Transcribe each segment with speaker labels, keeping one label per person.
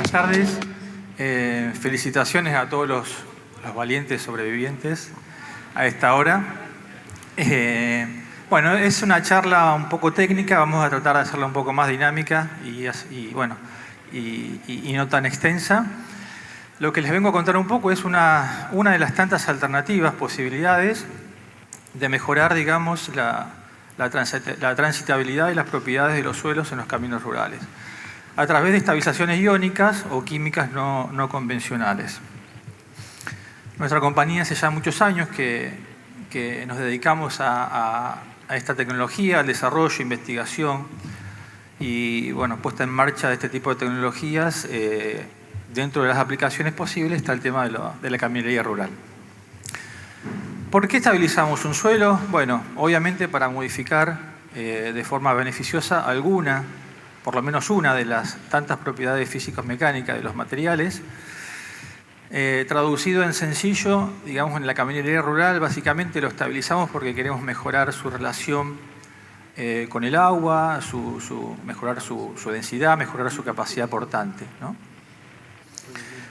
Speaker 1: Buenas tardes. Felicitaciones a todos los valientes sobrevivientes a esta hora. Bueno, es una charla un poco técnica, vamos a tratar de hacerla un poco más dinámica y no tan extensa. Lo que les vengo a contar un poco es una de las tantas alternativas, posibilidades de mejorar, digamos, la transitabilidad y las propiedades de los suelos en los caminos rurales, a través de estabilizaciones iónicas o químicas no convencionales. Nuestra compañía hace ya muchos años que nos dedicamos a esta tecnología, al desarrollo, investigación y bueno, puesta en marcha de este tipo de tecnologías. Dentro de las aplicaciones posibles está el tema de la caminería rural. ¿Por qué estabilizamos un suelo? Bueno, obviamente para modificar de forma beneficiosa por lo menos una de las tantas propiedades físicas-mecánicas de los materiales. Traducido en sencillo, digamos, en la caminería rural, básicamente lo estabilizamos porque queremos mejorar su relación con el agua, mejorar su densidad, mejorar su capacidad portante, ¿no?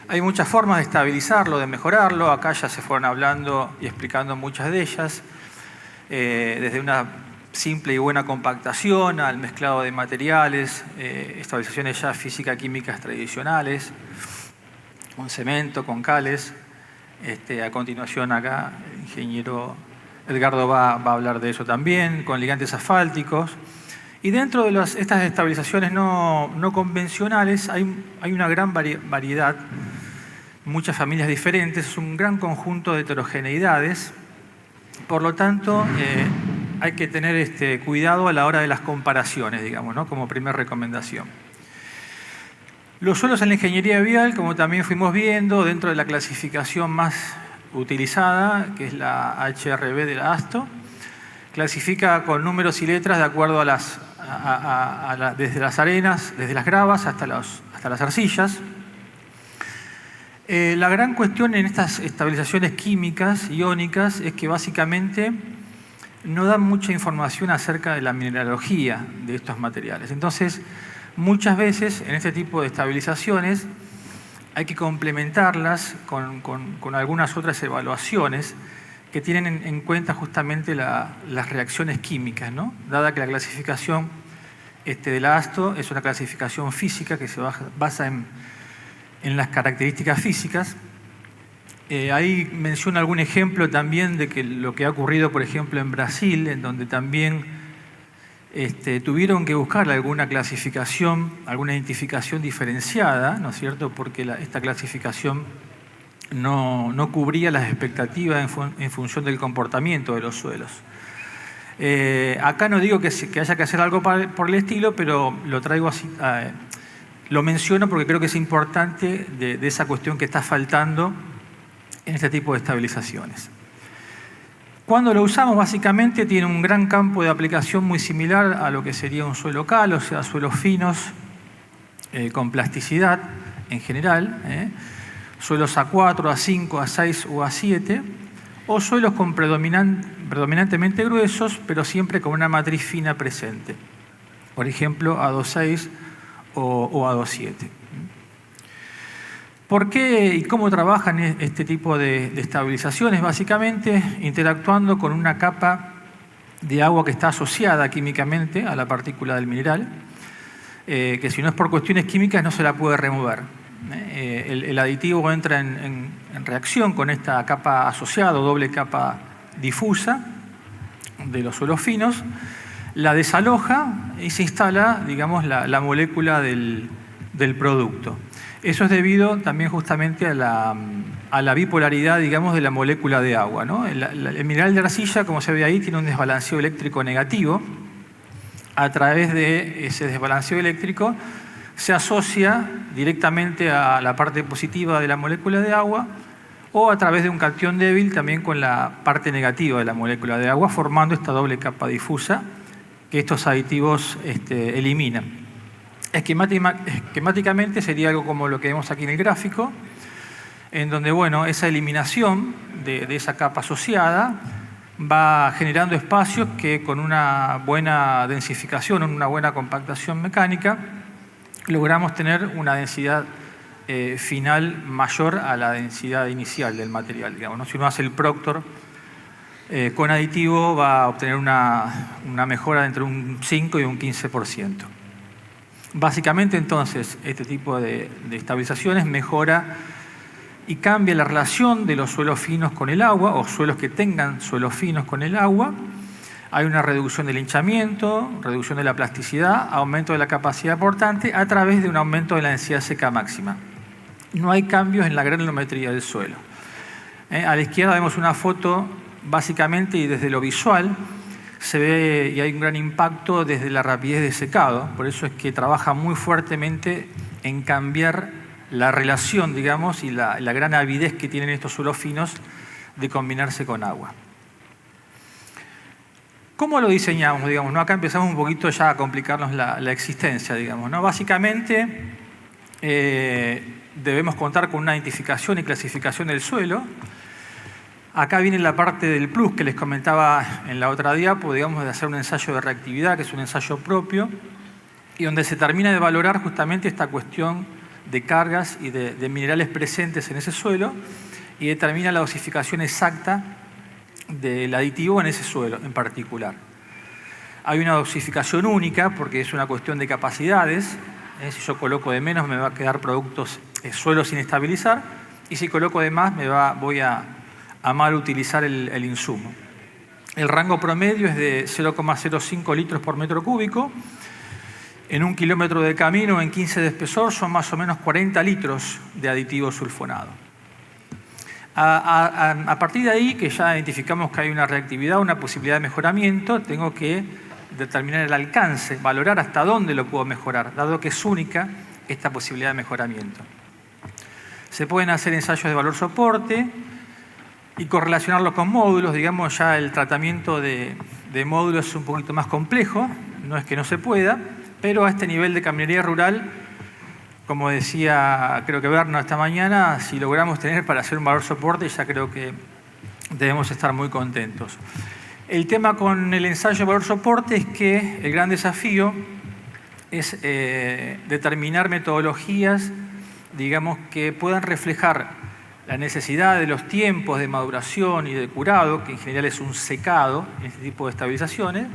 Speaker 1: Hay muchas formas de estabilizarlo, de mejorarlo. Acá ya se fueron hablando y explicando muchas de ellas. Desde una simple y buena compactación al mezclado de materiales, estabilizaciones ya física-químicas tradicionales, con cemento, con cales. A continuación acá el ingeniero Edgardo va a hablar de eso también, con ligantes asfálticos. Y dentro de estas estabilizaciones no convencionales hay una gran variedad, muchas familias diferentes, es un gran conjunto de heterogeneidades. Por lo tanto, hay que tener cuidado a la hora de las comparaciones, digamos, ¿no? Como primera recomendación. Los suelos en la ingeniería vial, como también fuimos viendo, dentro de la clasificación más utilizada, que es la HRB de la ASTO, clasifica con números y letras de acuerdo desde las arenas, desde las gravas hasta las arcillas. La gran cuestión en estas estabilizaciones químicas, iónicas, es que básicamente no dan mucha información acerca de la mineralogía de estos materiales. Entonces, muchas veces en este tipo de estabilizaciones hay que complementarlas con algunas otras evaluaciones que tienen en cuenta justamente las reacciones químicas, ¿no? Dada que la clasificación de la ASTO es una clasificación física que se basa en las características físicas. Ahí menciono algún ejemplo también de lo que ha ocurrido, por ejemplo, en Brasil, en donde también tuvieron que buscar alguna clasificación, alguna identificación diferenciada, ¿no es cierto? Porque esta clasificación no cubría las expectativas en función del comportamiento de los suelos. Acá no digo que haya que hacer algo por el estilo, pero lo traigo así, lo menciono porque creo que es importante de esa cuestión que está faltando en este tipo de estabilizaciones. Cuando lo usamos, básicamente tiene un gran campo de aplicación muy similar a lo que sería un suelo cal, o sea, suelos finos con plasticidad en general, suelos A4, A5, A6 o A7, o suelos predominantemente gruesos, pero siempre con una matriz fina presente. Por ejemplo, A26 o A27. ¿Por qué y cómo trabajan este tipo de estabilizaciones? Básicamente interactuando con una capa de agua que está asociada químicamente a la partícula del mineral, que si no es por cuestiones químicas no se la puede remover. El aditivo entra en reacción con esta capa asociada o doble capa difusa de los suelos finos, la desaloja y se instala, digamos, la molécula del producto. Eso es debido también justamente a la bipolaridad, digamos, de la molécula de agua, ¿no? El mineral de arcilla, como se ve ahí, tiene un desbalanceo eléctrico negativo. A través de ese desbalanceo eléctrico se asocia directamente a la parte positiva de la molécula de agua o a través de un cation débil también con la parte negativa de la molécula de agua, formando esta doble capa difusa que estos aditivos eliminan. Esquemáticamente sería algo como lo que vemos aquí en el gráfico, en donde, bueno, esa eliminación de esa capa asociada va generando espacios que con una buena densificación, una buena compactación mecánica, logramos tener una densidad final mayor a la densidad inicial del material, digamos, ¿no? Si uno hace el Proctor con aditivo, va a obtener una mejora de entre un 5 y un 15%. Básicamente, entonces, este tipo de estabilizaciones mejora y cambia la relación de los suelos finos con el agua, o suelos que tengan suelos finos con el agua. Hay una reducción del hinchamiento, reducción de la plasticidad, aumento de la capacidad portante a través de un aumento de la densidad seca máxima. No hay cambios en la granulometría del suelo. A la izquierda vemos una foto, básicamente, y desde lo visual, se ve y hay un gran impacto desde la rapidez de secado. Por eso es que trabaja muy fuertemente en cambiar la relación, digamos, y la gran avidez que tienen estos suelos finos de combinarse con agua. ¿Cómo lo diseñamos, digamos, ¿no? Acá empezamos un poquito ya a complicarnos la existencia, digamos, ¿no? Básicamente, debemos contar con una identificación y clasificación del suelo. Acá viene la parte del plus que les comentaba en la otra diapo, digamos, de hacer un ensayo de reactividad, que es un ensayo propio, y donde se termina de valorar justamente esta cuestión de cargas y de minerales presentes en ese suelo, y determina la dosificación exacta del aditivo en ese suelo en particular. Hay una dosificación única porque es una cuestión de capacidades. Si yo coloco de menos me va a quedar productos suelo sin estabilizar, y si coloco de más voy a mal utilizar el insumo. El rango promedio es de 0,05 litros por metro cúbico. En 1 kilómetro de camino, en 15 de espesor, son más o menos 40 litros de aditivo sulfonado. A partir de ahí, que ya identificamos que hay una reactividad, una posibilidad de mejoramiento, tengo que determinar el alcance, valorar hasta dónde lo puedo mejorar, dado que es única esta posibilidad de mejoramiento. Se pueden hacer ensayos de valor soporte y correlacionarlos con módulos. Digamos, ya el tratamiento de módulos es un poquito más complejo, no es que no se pueda, pero a este nivel de caminería rural, como decía, creo que Berna esta mañana, si logramos tener para hacer un valor soporte, ya creo que debemos estar muy contentos. El tema con el ensayo de valor soporte es que el gran desafío es determinar metodologías, digamos, que puedan reflejar la necesidad de los tiempos de maduración y de curado, que en general es un secado en este tipo de estabilizaciones.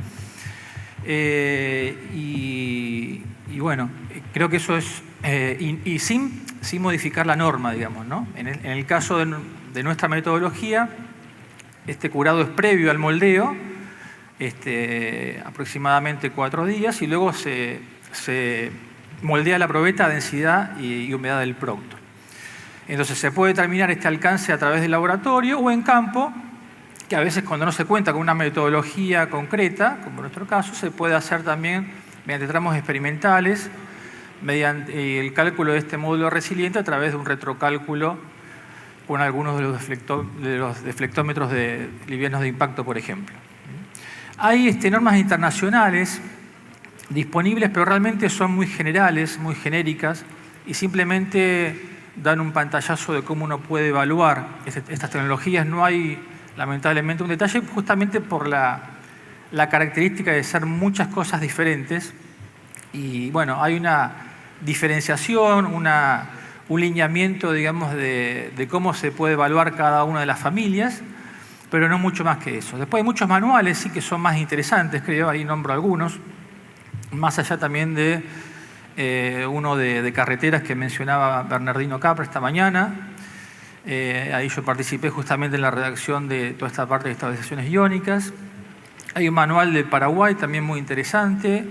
Speaker 1: Y bueno, creo que eso es... y sin modificar la norma, digamos, ¿no? En el caso de nuestra metodología, este curado es previo al moldeo, aproximadamente 4 días, y luego se moldea la probeta a densidad y humedad del producto. Entonces se puede determinar este alcance a través del laboratorio o en campo, que a veces cuando no se cuenta con una metodología concreta, como en nuestro caso, se puede hacer también mediante tramos experimentales, mediante el cálculo de este módulo resiliente a través de un retrocálculo con algunos de los deflectómetros livianos de impacto, por ejemplo. Hay normas internacionales disponibles, pero realmente son muy generales, muy genéricas, y simplemente dan un pantallazo de cómo uno puede evaluar estas tecnologías. No hay, lamentablemente, un detalle, justamente por la característica de ser muchas cosas diferentes. Y bueno, hay una diferenciación, un lineamiento, digamos, de cómo se puede evaluar cada una de las familias, pero no mucho más que eso. Después hay muchos manuales, sí, que son más interesantes, creo, ahí nombro algunos, más allá también de uno de carreteras que mencionaba Bernardino Capra esta mañana. Ahí yo participé justamente en la redacción de toda esta parte de estabilizaciones iónicas. Hay un manual de Paraguay también muy interesante,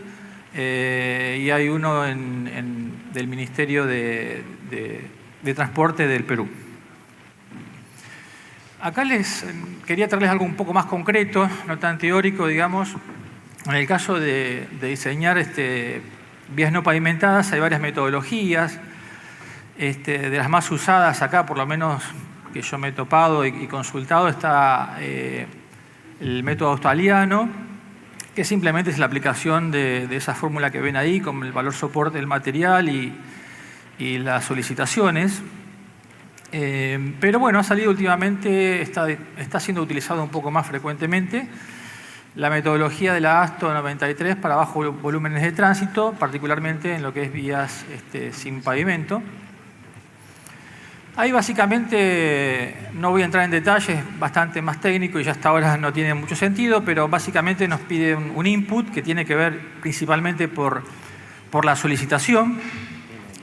Speaker 1: y hay uno del Ministerio de Transporte del Perú. Acá les quería traerles algo un poco más concreto, no tan teórico, digamos. En el caso de diseñar vías no pavimentadas hay varias metodologías. De las más usadas acá, por lo menos que yo me he topado y consultado, está el método australiano, que simplemente es la aplicación de esa fórmula que ven ahí, con el valor soporte del material y las solicitaciones. Pero bueno, ha salido últimamente, está siendo utilizado un poco más frecuentemente, la metodología de la ASTO 93 para bajos volúmenes de tránsito, particularmente en lo que es vías sin pavimento. Ahí básicamente, no voy a entrar en detalles, bastante más técnico y ya hasta ahora no tiene mucho sentido, pero básicamente nos pide un input que tiene que ver principalmente por la solicitación,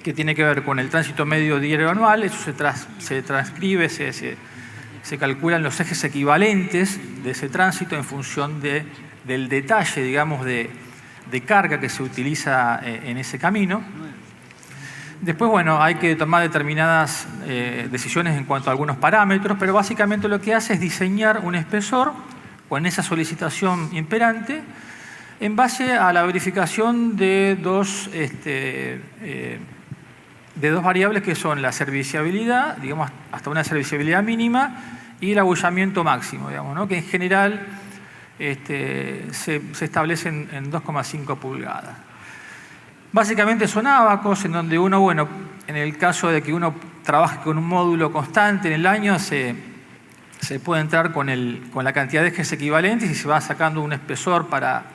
Speaker 1: que tiene que ver con el tránsito medio diario anual. Eso se transcribe, se calculan los ejes equivalentes de ese tránsito en función del detalle, digamos, de carga que se utiliza en ese camino. Después, bueno, hay que tomar determinadas decisiones en cuanto a algunos parámetros, pero básicamente lo que hace es diseñar un espesor con esa solicitación imperante en base a la verificación de dos variables que son la serviciabilidad, digamos, hasta una serviciabilidad mínima, y el abollamiento máximo, digamos, ¿no? Que en general se establecen en 2,5 pulgadas. Básicamente son ábacos en donde uno, bueno, en el caso de que uno trabaje con un módulo constante en el año, se puede entrar con la cantidad de ejes equivalentes y se va sacando un espesor para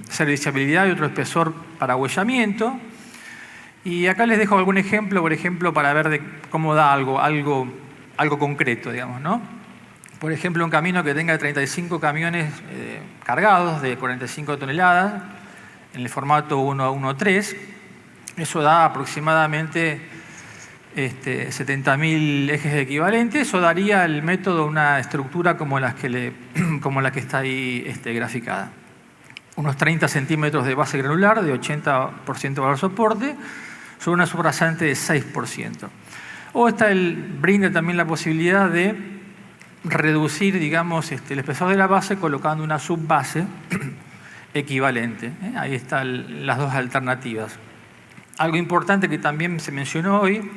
Speaker 1: serviciabilidad y otro espesor para abollamiento. Y acá les dejo algún ejemplo, por ejemplo, para ver de cómo da algo concreto, digamos, ¿no? Por ejemplo, un camino que tenga 35 camiones cargados de 45 toneladas, en el formato 1:1:3, eso da aproximadamente 70.000 ejes equivalentes. Eso daría el método una estructura como la que está ahí graficada. Unos 30 centímetros de base granular, de 80% valor soporte, sobre una subrasante de 6%. O brinda también la posibilidad de reducir, digamos, el espesor de la base colocando una subbase equivalente. Ahí están las dos alternativas. Algo importante que también se mencionó hoy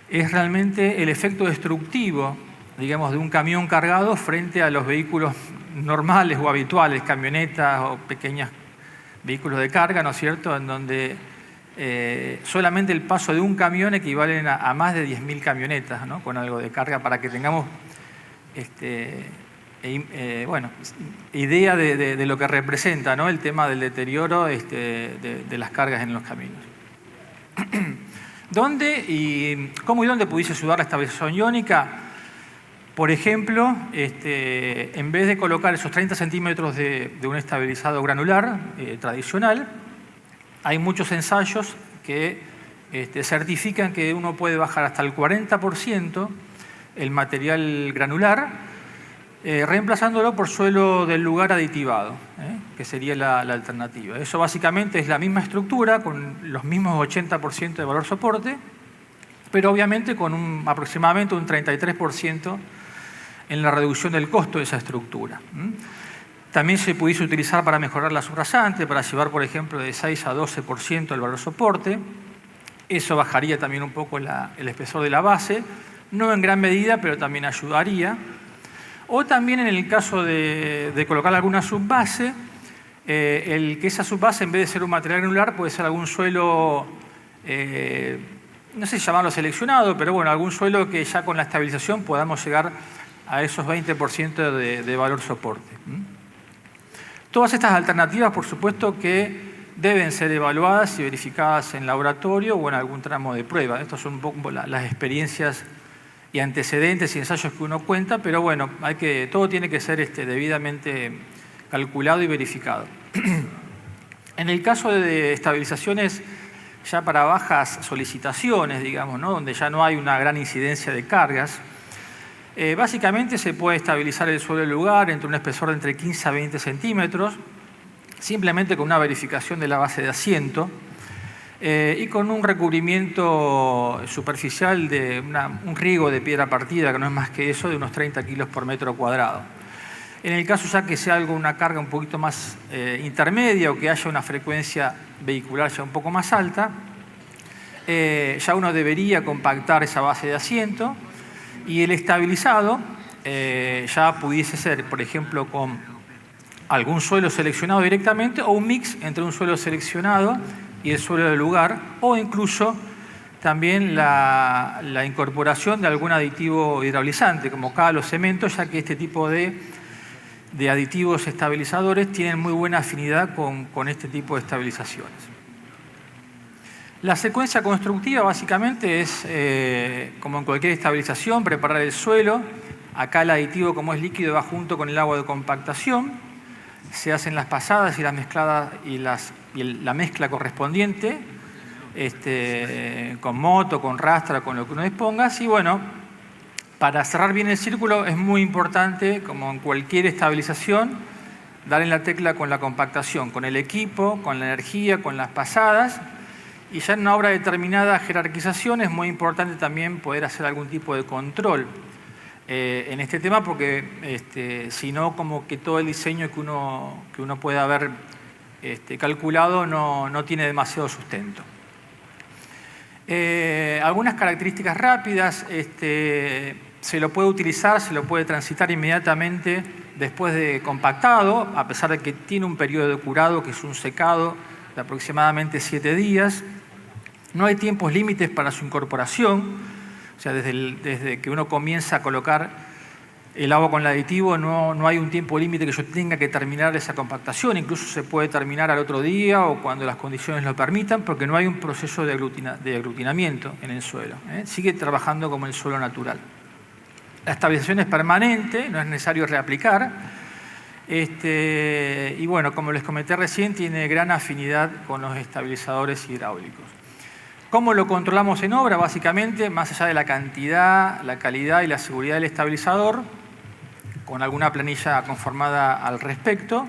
Speaker 1: es realmente el efecto destructivo, digamos, de un camión cargado frente a los vehículos normales o habituales, camionetas o pequeños vehículos de carga, ¿no es cierto?, en donde solamente el paso de un camión equivale a más de 10.000 camionetas, ¿no?, con algo de carga, para que tengamos idea de lo que representa, ¿no?, el tema del deterioro de las cargas en los caminos. ¿Cómo y dónde pudiese ayudar la estabilización iónica? Por ejemplo, en vez de colocar esos 30 centímetros de un estabilizado granular tradicional, hay muchos ensayos que certifican que uno puede bajar hasta el 40% el material granular, reemplazándolo por suelo del lugar aditivado, que sería la alternativa. Eso básicamente es la misma estructura, con los mismos 80% de valor soporte, pero obviamente con aproximadamente un 33% en la reducción del costo de esa estructura. También se pudiese utilizar para mejorar la subrasante, para llevar, por ejemplo, de 6 a 12% el valor soporte. Eso bajaría también un poco el espesor de la base, no en gran medida, pero también ayudaría. O también en el caso de colocar alguna subbase, que esa subbase, en vez de ser un material granular, puede ser algún suelo, no sé si llamarlo seleccionado, pero bueno, algún suelo que ya con la estabilización podamos llegar a esos 20% de valor soporte. Todas estas alternativas, por supuesto, que deben ser evaluadas y verificadas en laboratorio o en algún tramo de prueba. Estas son un poco las experiencias y antecedentes y ensayos que uno cuenta, pero bueno, todo tiene que ser debidamente calculado y verificado. En el caso de estabilizaciones ya para bajas solicitaciones, digamos, ¿no?, donde ya no hay una gran incidencia de cargas, básicamente se puede estabilizar el suelo del lugar entre un espesor de entre 15 a 20 centímetros, simplemente con una verificación de la base de asiento y con un recubrimiento superficial de un riego de piedra partida, que no es más que eso, de unos 30 kilos por metro cuadrado. En el caso ya que sea una carga un poquito más intermedia o que haya una frecuencia vehicular ya un poco más alta, ya uno debería compactar esa base de asiento. Y el estabilizado ya pudiese ser, por ejemplo, con algún suelo seleccionado directamente o un mix entre un suelo seleccionado y el suelo del lugar, o incluso también la incorporación de algún aditivo hidraulizante, como cal o cemento, ya que este tipo de aditivos estabilizadores tienen muy buena afinidad con este tipo de estabilizaciones. La secuencia constructiva básicamente es, como en cualquier estabilización, preparar el suelo. Acá el aditivo, como es líquido, va junto con el agua de compactación. Se hacen las pasadas y las mezcladas y la mezcla correspondiente, con moto, con rastra, con lo que uno disponga. Y bueno, para cerrar bien el círculo es muy importante, como en cualquier estabilización, dar en la tecla con la compactación, con el equipo, con la energía, con las pasadas. Y ya en una obra determinada jerarquización es muy importante también poder hacer algún tipo de control en este tema, porque si no, como que todo el diseño que uno pueda haber calculado no tiene demasiado sustento. Algunas características rápidas, se lo puede utilizar, se lo puede transitar inmediatamente después de compactado, a pesar de que tiene un periodo de curado, que es un secado de aproximadamente 7 días. No hay tiempos límites para su incorporación, o sea, desde que uno comienza a colocar el agua con el aditivo no hay un tiempo límite que yo tenga que terminar esa compactación, incluso se puede terminar al otro día o cuando las condiciones lo permitan, porque no hay un proceso de aglutinamiento en el suelo, sigue trabajando como el suelo natural. La estabilización es permanente, no es necesario reaplicar. Y bueno, como les comenté recién, tiene gran afinidad con los estabilizadores hidráulicos. ¿Cómo lo controlamos en obra? Básicamente, más allá de la cantidad, la calidad y la seguridad del estabilizador, con alguna planilla conformada al respecto,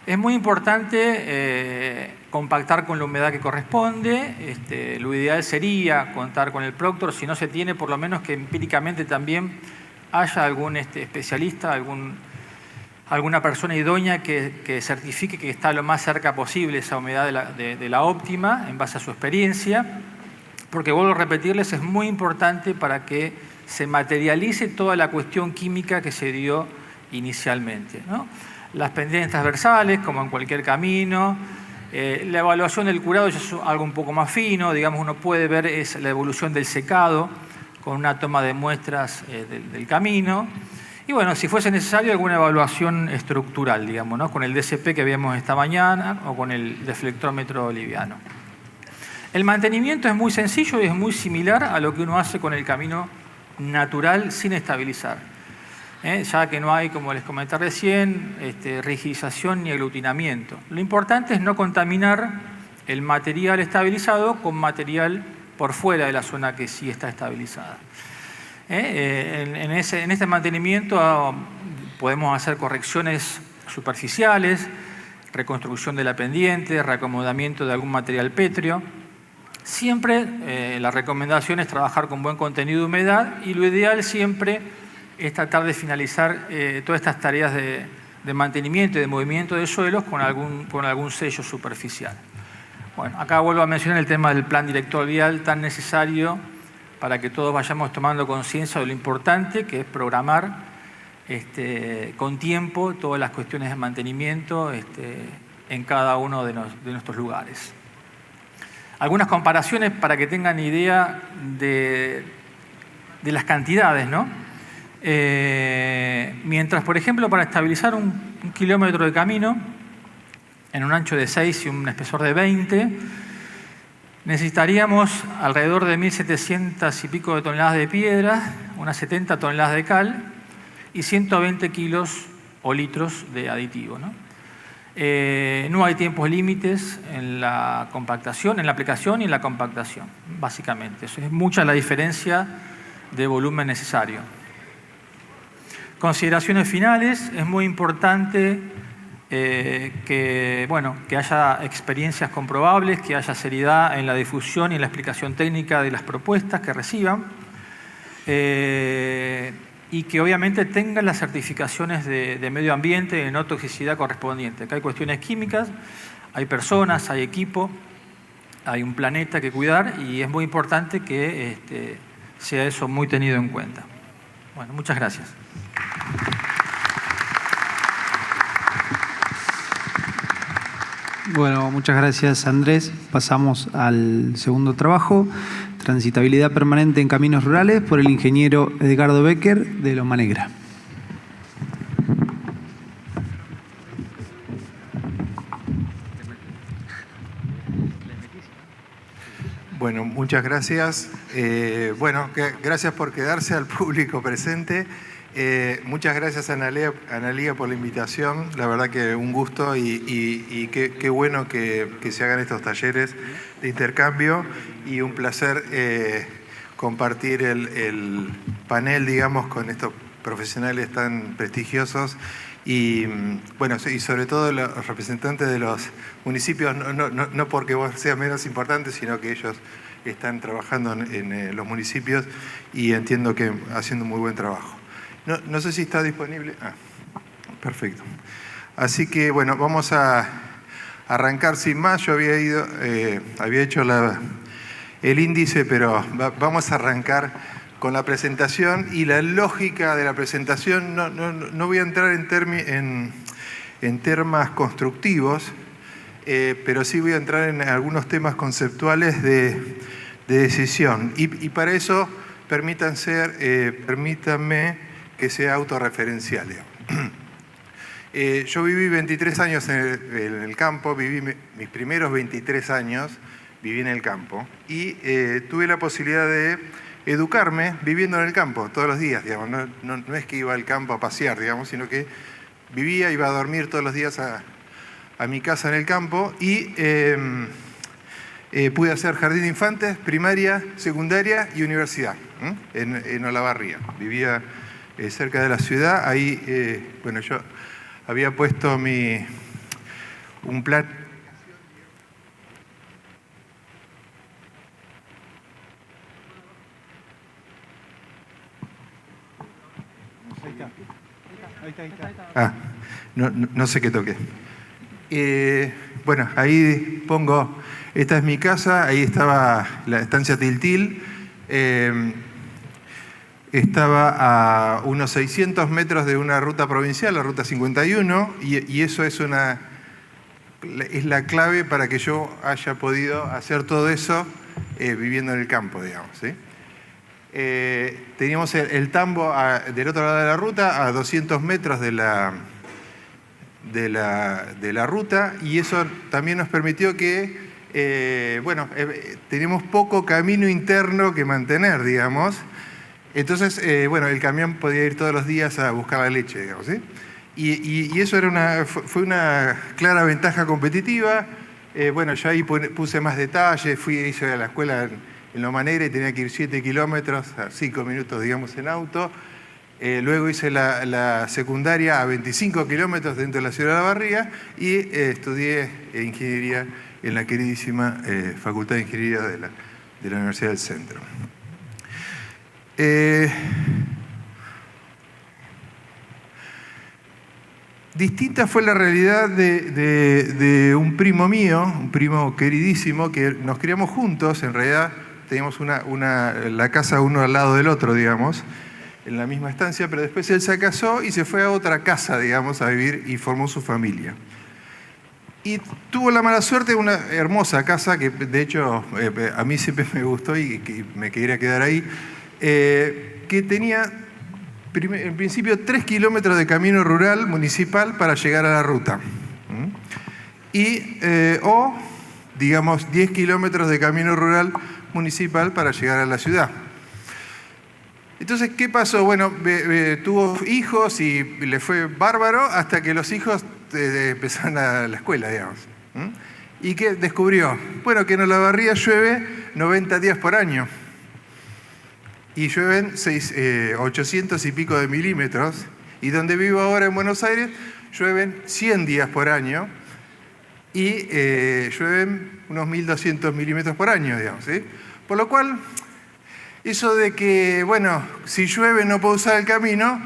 Speaker 1: es muy importante compactar con la humedad que corresponde. Lo ideal sería contar con el Proctor, si no se tiene, por lo menos que empíricamente también haya algún especialista, alguna persona idónea que certifique que está lo más cerca posible esa humedad de la óptima en base a su experiencia, porque vuelvo a repetirles, es muy importante para que se materialice toda la cuestión química que se dio inicialmente, ¿no? Las pendientes transversales, como en cualquier camino, la evaluación del curado ya es algo un poco más fino, digamos, uno puede ver la evolución del secado con una toma de muestras del camino. Y bueno, si fuese necesario, alguna evaluación estructural, digamos, ¿no? Con el DCP que vimos esta mañana o con el deflectómetro liviano. El mantenimiento es muy sencillo y es muy similar a lo que uno hace con el camino natural sin estabilizar. Ya que no hay, como les comenté recién, rigidización ni aglutinamiento. Lo importante es no contaminar el material estabilizado con material por fuera de la zona que sí está estabilizada. En este mantenimiento podemos hacer correcciones superficiales, reconstrucción de la pendiente, reacomodamiento de algún material pétreo. Siempre la recomendación es trabajar con buen contenido de humedad y lo ideal siempre es tratar de finalizar todas estas tareas de mantenimiento y de movimiento de suelos con algún sello superficial. Bueno, acá vuelvo a mencionar el tema del plan director vial tan necesario para que todos vayamos tomando conciencia de lo importante que es programar con tiempo todas las cuestiones de mantenimiento en cada uno de nuestros lugares. Algunas comparaciones para que tengan idea de las cantidades, ¿no? Mientras, por ejemplo, para estabilizar un kilómetro de camino en un ancho de 6 y un espesor de 20, necesitaríamos alrededor de 1.700 y pico de toneladas de piedra, unas 70 toneladas de cal y 120 kilos o litros de aditivo, ¿no? No hay tiempos límites en la compactación, en la aplicación y en la compactación, básicamente. Eso es mucha la diferencia de volumen necesario. Consideraciones finales. Es muy importante que haya experiencias comprobables, que haya seriedad en la difusión y en la explicación técnica de las propuestas que reciban. Y que obviamente tengan las certificaciones de medio ambiente y de no toxicidad correspondiente. Acá hay cuestiones químicas, hay personas, hay equipo, hay un planeta que cuidar y es muy importante que sea eso muy tenido en cuenta. Bueno, muchas gracias.
Speaker 2: Bueno, muchas gracias, Andrés. Pasamos al segundo trabajo. Transitabilidad permanente en caminos rurales por el ingeniero Edgardo Becker de Loma Negra.
Speaker 3: Bueno, muchas gracias. Gracias por quedarse al público presente. Muchas gracias a Analía por la invitación. La verdad que un gusto y qué bueno que se hagan estos talleres de intercambio y un placer compartir el panel, digamos, con estos profesionales tan prestigiosos y sobre todo los representantes de los municipios, no porque vos seas menos importante, sino que ellos están trabajando en los municipios y entiendo que haciendo un muy buen trabajo. No sé si está disponible. Perfecto. Así que bueno, vamos a arrancar sin más. Yo había hecho el índice, pero vamos a arrancar con la presentación y la lógica de la presentación. No voy a entrar en temas constructivos, pero sí voy a entrar en algunos temas conceptuales de decisión. Y para eso permítanme que sea autorreferencial. Yo viví 23 años en el campo, viví mis primeros 23 años, viví en el campo y tuve la posibilidad de educarme viviendo en el campo todos los días, digamos. No es que iba al campo a pasear, digamos, sino que iba a dormir todos los días a mi casa en el campo y pude hacer jardín de infantes, primaria, secundaria y universidad en Olavarría. Vivía cerca de la ciudad. Ahí, yo había puesto un plan. No sé qué toqué. Ahí pongo, esta es mi casa, ahí estaba la estancia Tiltil. Estaba a unos 600 metros de una ruta provincial, la ruta 51, y eso es la clave para que yo haya podido hacer todo eso viviendo en el campo, digamos, ¿sí? Teníamos el tambo del otro lado de la ruta, a 200 metros de la ruta, y eso también nos permitió que, tenemos poco camino interno que mantener, digamos. Entonces, el camión podía ir todos los días a buscar la leche, digamos, ¿sí? Y eso fue una clara ventaja competitiva. Yo ahí puse más detalle, hice a la escuela en Loma Negra y tenía que ir 7 kilómetros, a 5 minutos, digamos, en auto. Luego hice la secundaria a 25 kilómetros dentro de la ciudad de Olavarría y estudié ingeniería en la queridísima Facultad de Ingeniería de la Universidad del Centro. Distinta fue la realidad de un primo mío, un primo queridísimo, que nos criamos juntos. En realidad teníamos la casa uno al lado del otro, digamos, en la misma estancia, pero después él se casó y se fue a otra casa, digamos, a vivir y formó su familia. Y tuvo la mala suerte de una hermosa casa que, de hecho, a mí siempre me gustó y que me quería quedar ahí, que tenía en principio 3 kilómetros de camino rural municipal para llegar a la ruta. O, digamos, 10 kilómetros de camino rural municipal para llegar a la ciudad. Entonces, ¿qué pasó? Bueno, tuvo hijos y le fue bárbaro hasta que los hijos empezaron a la escuela, digamos. ¿Y qué descubrió? Bueno, que en Olavarría llueve 90 días por año. Y llueven 800 y pico de milímetros. Y donde vivo ahora en Buenos Aires, llueven 100 días por año. Y llueven unos 1.200 milímetros por año, digamos, ¿sí? Por lo cual, eso de que, si llueve no puedo usar el camino,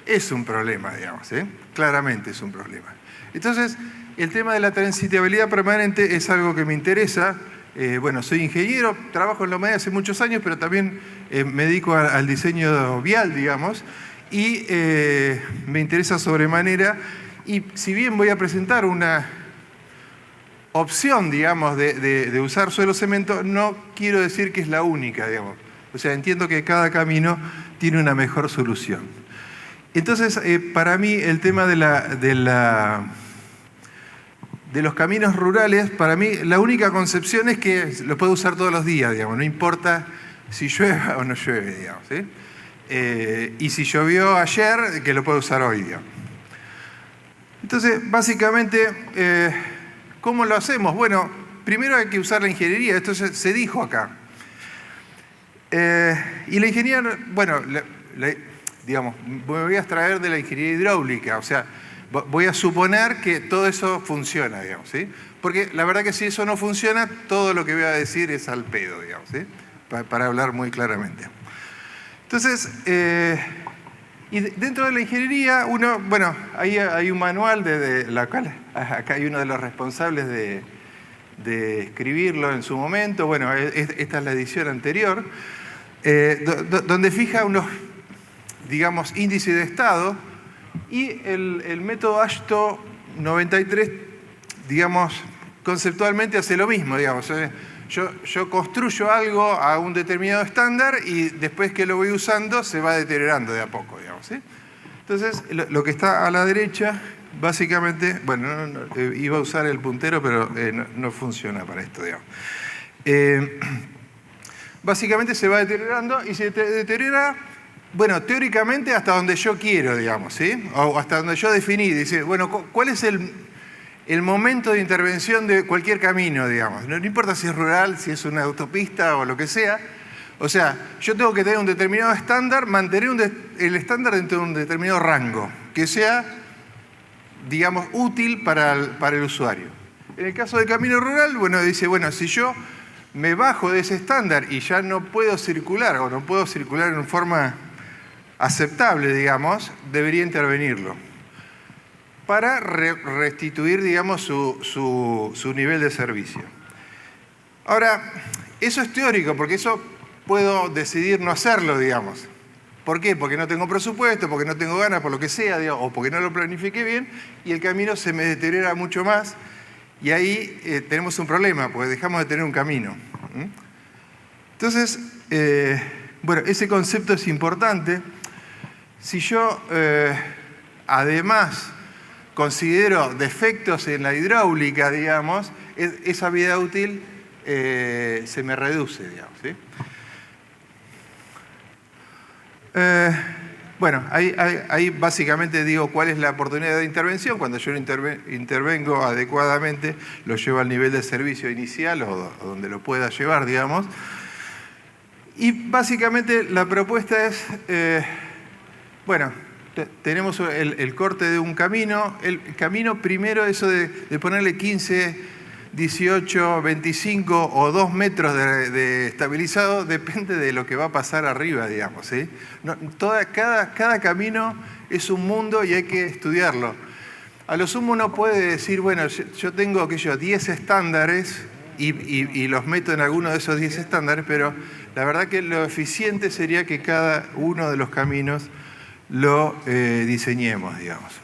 Speaker 3: es un problema, digamos, ¿sí? Claramente es un problema. Entonces, el tema de la transitabilidad permanente es algo que me interesa. Soy ingeniero, trabajo en Loma Negra hace muchos años, pero también me dedico al diseño vial, digamos, y me interesa sobremanera. Y si bien voy a presentar una opción, digamos, de usar suelo cemento, no quiero decir que es la única, digamos. O sea, entiendo que cada camino tiene una mejor solución. Entonces, para mí, el tema de de los caminos rurales, para mí la única concepción es que lo puedo usar todos los días, digamos, no importa si llueve o no llueve, digamos, ¿sí? Y si llovió ayer, que lo puedo usar hoy, digamos. Entonces, básicamente, ¿cómo lo hacemos? Bueno, primero hay que usar la ingeniería, esto se dijo acá. Y la ingeniería, bueno, digamos, me voy a extraer de la ingeniería hidráulica, o sea, voy a suponer que todo eso funciona, digamos, ¿sí? Porque la verdad que si eso no funciona, todo lo que voy a decir es al pedo, digamos, ¿sí? Para hablar muy claramente. Entonces, y dentro de la ingeniería, bueno, ahí hay un manual de la cual acá hay uno de los responsables de escribirlo en su momento. Bueno, esta es la edición anterior, donde fija unos, digamos, índices de estado, y el método AASHTO 93, digamos, conceptualmente hace lo mismo, digamos. Yo construyo algo a un determinado estándar y después que lo voy usando se va deteriorando de a poco, digamos, ¿sí? Entonces, lo que está a la derecha, básicamente, bueno, iba a usar el puntero, pero no funciona para esto, digamos. Básicamente se va deteriorando y se deteriora, bueno, teóricamente hasta donde yo quiero, digamos, ¿sí? O hasta donde yo definí. Dice, bueno, ¿cuál es el momento de intervención de cualquier camino, digamos? No importa si es rural, si es una autopista o lo que sea. O sea, yo tengo que tener un determinado estándar, mantener el estándar dentro de un determinado rango, que sea, digamos, útil para el usuario. En el caso del camino rural, bueno, dice, bueno, si yo me bajo de ese estándar y ya no puedo circular, o no puedo circular en forma aceptable, digamos, debería intervenirlo para restituir, digamos, su nivel de servicio. Ahora, eso es teórico, porque eso puedo decidir no hacerlo, digamos. ¿Por qué? Porque no tengo presupuesto, porque no tengo ganas, por lo que sea, digamos, o porque no lo planifiqué bien, y el camino se me deteriora mucho más, y ahí tenemos un problema, porque dejamos de tener un camino. Entonces, bueno, ese concepto es importante. Si yo, además, considero defectos en la hidráulica, digamos, esa vida útil se me reduce, digamos, ¿sí? Bueno, ahí básicamente digo cuál es la oportunidad de intervención. Cuando yo intervengo adecuadamente, lo llevo al nivel de servicio inicial o donde lo pueda llevar, digamos. Y básicamente la propuesta es, bueno, tenemos el corte de un camino. El camino primero, eso de ponerle 15, 18, 25 o 2 metros de estabilizado, depende de lo que va a pasar arriba, digamos, ¿sí? Cada camino es un mundo y hay que estudiarlo. A lo sumo uno puede decir, bueno, yo tengo 10 estándares y los meto en alguno de esos 10 estándares, pero la verdad que lo eficiente sería que cada uno de los caminos lo diseñemos, digamos.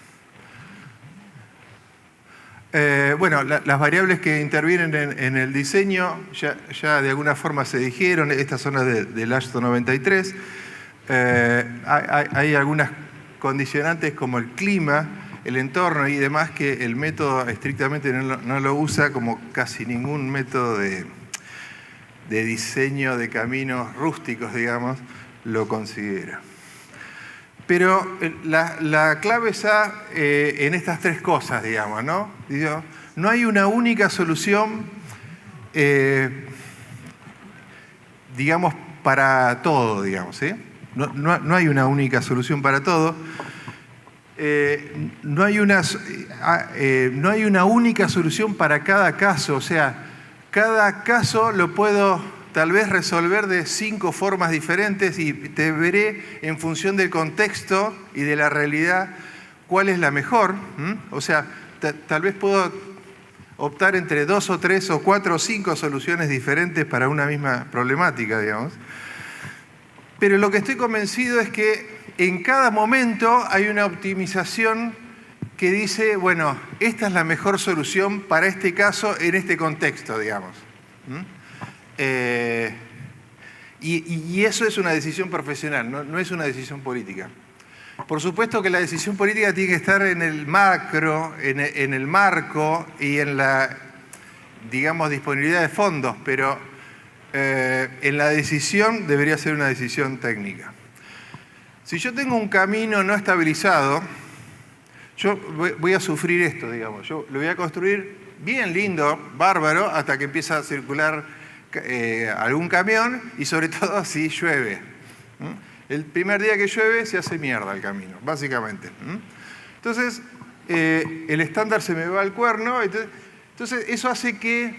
Speaker 3: Bueno, las variables que intervienen en el diseño ya de alguna forma se dijeron. Estas son las del AASHTO 93. Hay algunas condicionantes como el clima, el entorno y demás que el método estrictamente no lo usa, como casi ningún método de diseño de caminos rústicos, digamos, lo considera. Pero la clave está en estas 3 cosas, digamos, ¿no? Digo, no hay una única solución, digamos, para todo, digamos, ¿sí? No hay una única solución para todo. No hay una única solución para cada caso. O sea, cada caso lo puedo tal vez resolver de 5 formas diferentes y te veré en función del contexto y de la realidad cuál es la mejor. O sea, tal vez puedo optar entre 2 o 3 o 4 o 5 soluciones diferentes para una misma problemática, digamos. Pero lo que estoy convencido es que en cada momento hay una optimización que dice, bueno, esta es la mejor solución para este caso en este contexto, digamos. Y eso es una decisión profesional, no es una decisión política. Por supuesto que la decisión política tiene que estar en el macro, en el marco y en la, digamos, disponibilidad de fondos, pero en la decisión debería ser una decisión técnica. Si yo tengo un camino no estabilizado, yo voy a sufrir esto, digamos. Yo lo voy a construir bien lindo, bárbaro, hasta que empieza a circular algún camión y sobre todo si llueve. El primer día que llueve se hace mierda el camino, básicamente. Entonces, el estándar se me va al cuerno. Entonces, eso hace que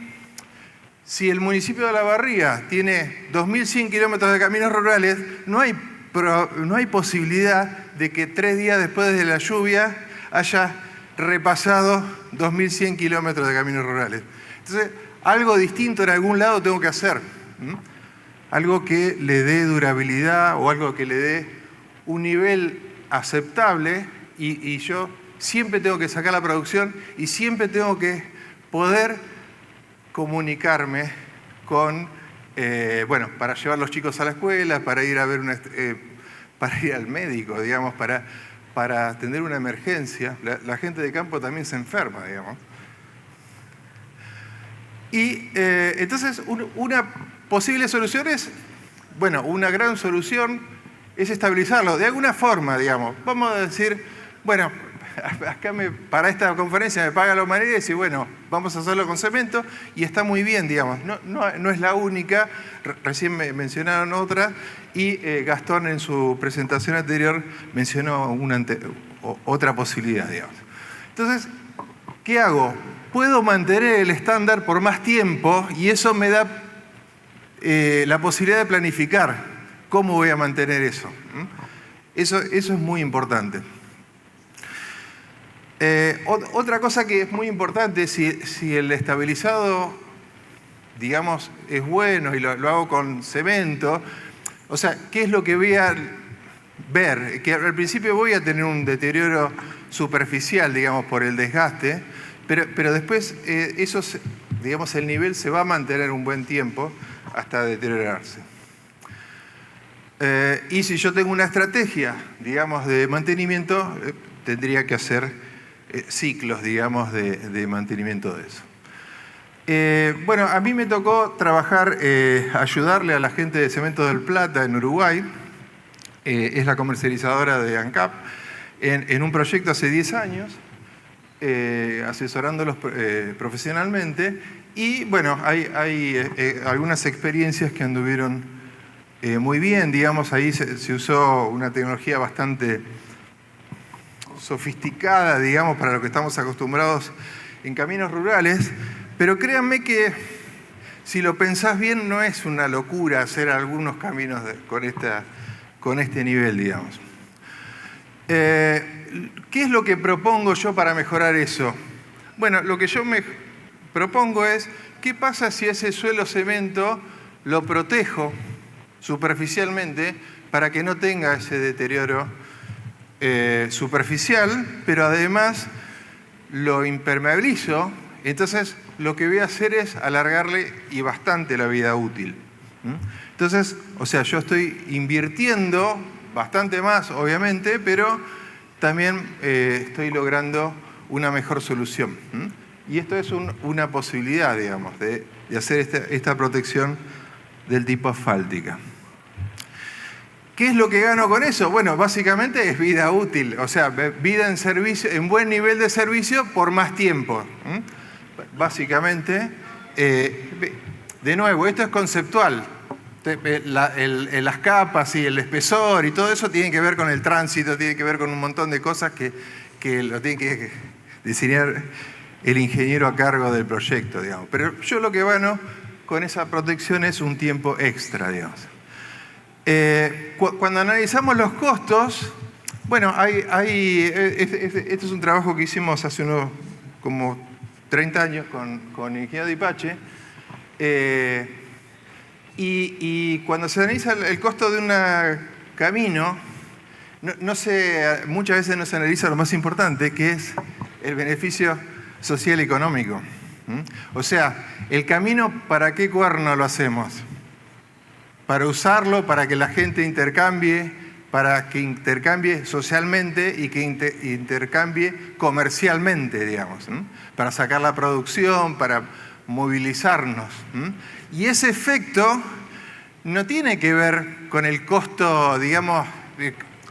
Speaker 3: si el municipio de Olavarría tiene 2.100 kilómetros de caminos rurales, no hay posibilidad de que 3 días después de la lluvia haya repasado 2.100 kilómetros de caminos rurales. Entonces, algo distinto en algún lado tengo que hacer. Algo que le dé durabilidad o algo que le dé un nivel aceptable y yo siempre tengo que sacar la producción y siempre tengo que poder comunicarme con, bueno, para llevar a los chicos a la escuela, para ir a ver para ir al médico, digamos, para atender una emergencia. La gente de campo también se enferma, digamos. Y entonces una posible solución es, bueno, una gran solución es estabilizarlo de alguna forma, digamos. Vamos a decir, bueno, acá para esta conferencia me paga la humanidad y decir, bueno, vamos a hacerlo con cemento y está muy bien, digamos. No es la única, recién me mencionaron otra y Gastón en su presentación anterior mencionó otra posibilidad, digamos. Entonces, ¿qué hago? Puedo mantener el estándar por más tiempo y eso me da la posibilidad de planificar cómo voy a mantener eso. Eso es muy importante. Otra cosa que es muy importante, si el estabilizado, digamos, es bueno y lo hago con cemento, o sea, ¿qué es lo que voy a ver? Que al principio voy a tener un deterioro superficial, digamos, por el desgaste, pero después digamos, el nivel se va a mantener un buen tiempo hasta deteriorarse. Y si yo tengo una estrategia, digamos, de mantenimiento, tendría que hacer ciclos, digamos, de mantenimiento de eso. Bueno, a mí me tocó trabajar, ayudarle a la gente de Cementos del Plata en Uruguay, es la comercializadora de ANCAP, en un proyecto hace 10 años, asesorándolos profesionalmente, y bueno, hay algunas experiencias que anduvieron muy bien, digamos, ahí se usó una tecnología bastante sofisticada, digamos, para lo que estamos acostumbrados en caminos rurales, pero créanme que si lo pensás bien no es una locura hacer algunos caminos con este nivel, digamos. ¿Qué es lo que propongo yo para mejorar eso? Bueno, lo que yo me propongo es, ¿qué pasa si ese suelo cemento lo protejo superficialmente para que no tenga ese deterioro superficial, pero además lo impermeabilizo? Entonces, lo que voy a hacer es alargarle y bastante la vida útil. Entonces, o sea, yo estoy invirtiendo bastante más, obviamente, pero también estoy logrando una mejor solución. Y esto es una posibilidad, digamos, de hacer esta protección del tipo asfáltica. ¿Qué es lo que gano con eso? Bueno, básicamente es vida útil, o sea, vida en servicio, en buen nivel de servicio por más tiempo. Básicamente, de nuevo, esto es conceptual. Las capas y el espesor y todo eso tienen que ver con el tránsito, tiene que ver con un montón de cosas que lo tiene que diseñar el ingeniero a cargo del proyecto, digamos. Pero yo lo que gano con esa protección es un tiempo extra, digamos. Cuando analizamos los costos, bueno, este es un trabajo que hicimos hace unos como 30 años con Ingeniero Dipache. Y cuando se analiza el costo de un camino, muchas veces no se analiza lo más importante, que es el beneficio social y económico. O sea, el camino, ¿para qué cuerno lo hacemos? Para usarlo, para que la gente intercambie para que intercambie socialmente y que intercambie comercialmente, digamos, para sacar la producción, para movilizarnos. Y ese efecto no tiene que ver con el costo, digamos,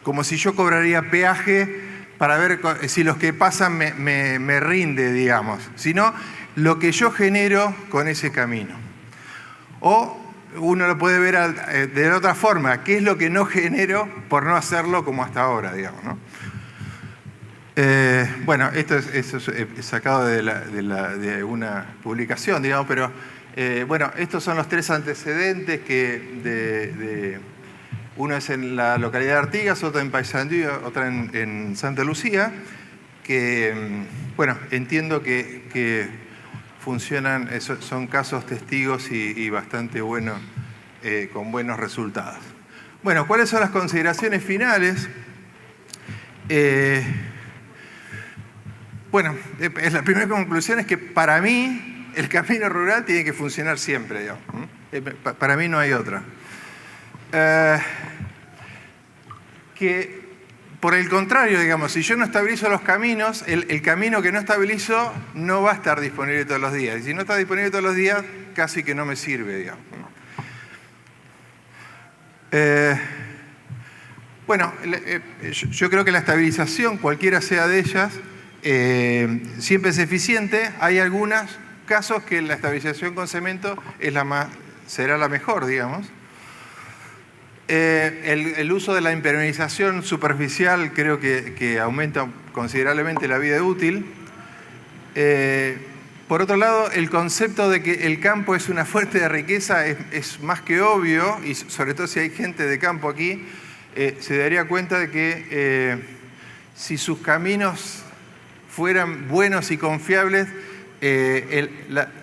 Speaker 3: como si yo cobraría peaje para ver si los que pasan me rinde, digamos, sino lo que yo genero con ese camino. O uno lo puede ver de otra forma, qué es lo que no genero por no hacerlo como hasta ahora, digamos, ¿no? Bueno, esto es sacado de una publicación, digamos, pero bueno, estos son los 3 antecedentes que uno es en la localidad de Artigas, otro en Paysandú, otra en Santa Lucía, que, bueno, entiendo que funcionan, son casos testigos y bastante buenos, con buenos resultados. Bueno, ¿cuáles son las consideraciones finales? Bueno, la primera conclusión es que para mí el camino rural tiene que funcionar siempre, digamos. Para mí no hay otra. Que por el contrario, digamos, si yo no estabilizo los caminos, el camino que no estabilizo no va a estar disponible todos los días. Y si no está disponible todos los días, casi que no me sirve, digamos. Bueno, yo creo que la estabilización, cualquiera sea de ellas, siempre es eficiente. Hay algunos casos que la estabilización con cemento será la mejor, digamos. El uso de la impermeabilización superficial creo que aumenta considerablemente la vida útil. Por otro lado, el concepto de que el campo es una fuente de riqueza es más que obvio, y sobre todo si hay gente de campo aquí, se daría cuenta de que si sus caminos fueran buenos y confiables,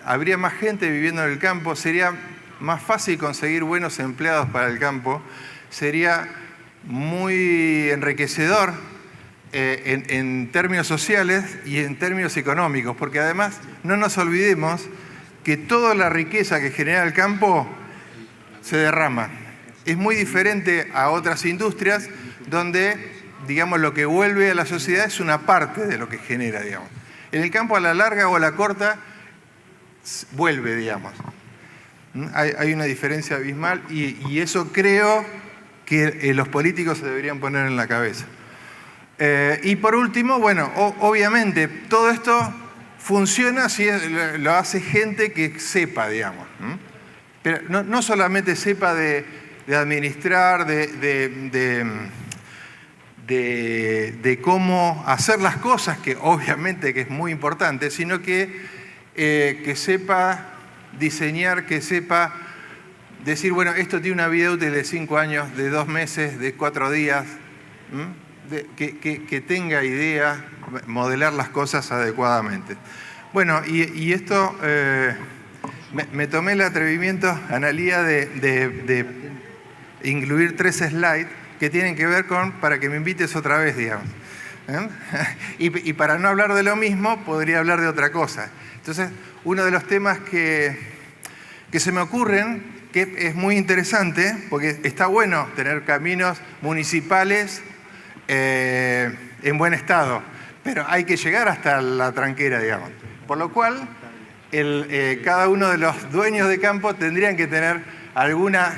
Speaker 3: habría más gente viviendo en el campo, sería más fácil conseguir buenos empleados para el campo, sería muy enriquecedor en términos sociales y en términos económicos, porque además no nos olvidemos que toda la riqueza que genera el campo se derrama. Es muy diferente a otras industrias donde, digamos, lo que vuelve a la sociedad es una parte de lo que genera, digamos. En el campo, a la larga o a la corta, vuelve, digamos. Hay una diferencia abismal y eso creo que los políticos se deberían poner en la cabeza. Y por último, bueno, obviamente todo esto funciona si lo hace gente que sepa, digamos. Pero no solamente sepa de administrar, de cómo hacer las cosas, que obviamente que es muy importante, sino que sepa diseñar, que sepa decir, bueno, esto tiene una vida útil de 5 años, de 2 meses, de 4 días, que tenga idea, modelar las cosas adecuadamente. Bueno, y esto, me tomé el atrevimiento, Analía, de incluir 3 slides que tienen que ver con, para que me invites otra vez, digamos. Y para no hablar de lo mismo, podría hablar de otra cosa. Entonces, uno de los temas que se me ocurren, que es muy interesante, porque está bueno tener caminos municipales en buen estado, pero hay que llegar hasta la tranquera, digamos. Por lo cual, cada uno de los dueños de campo tendrían que tener alguna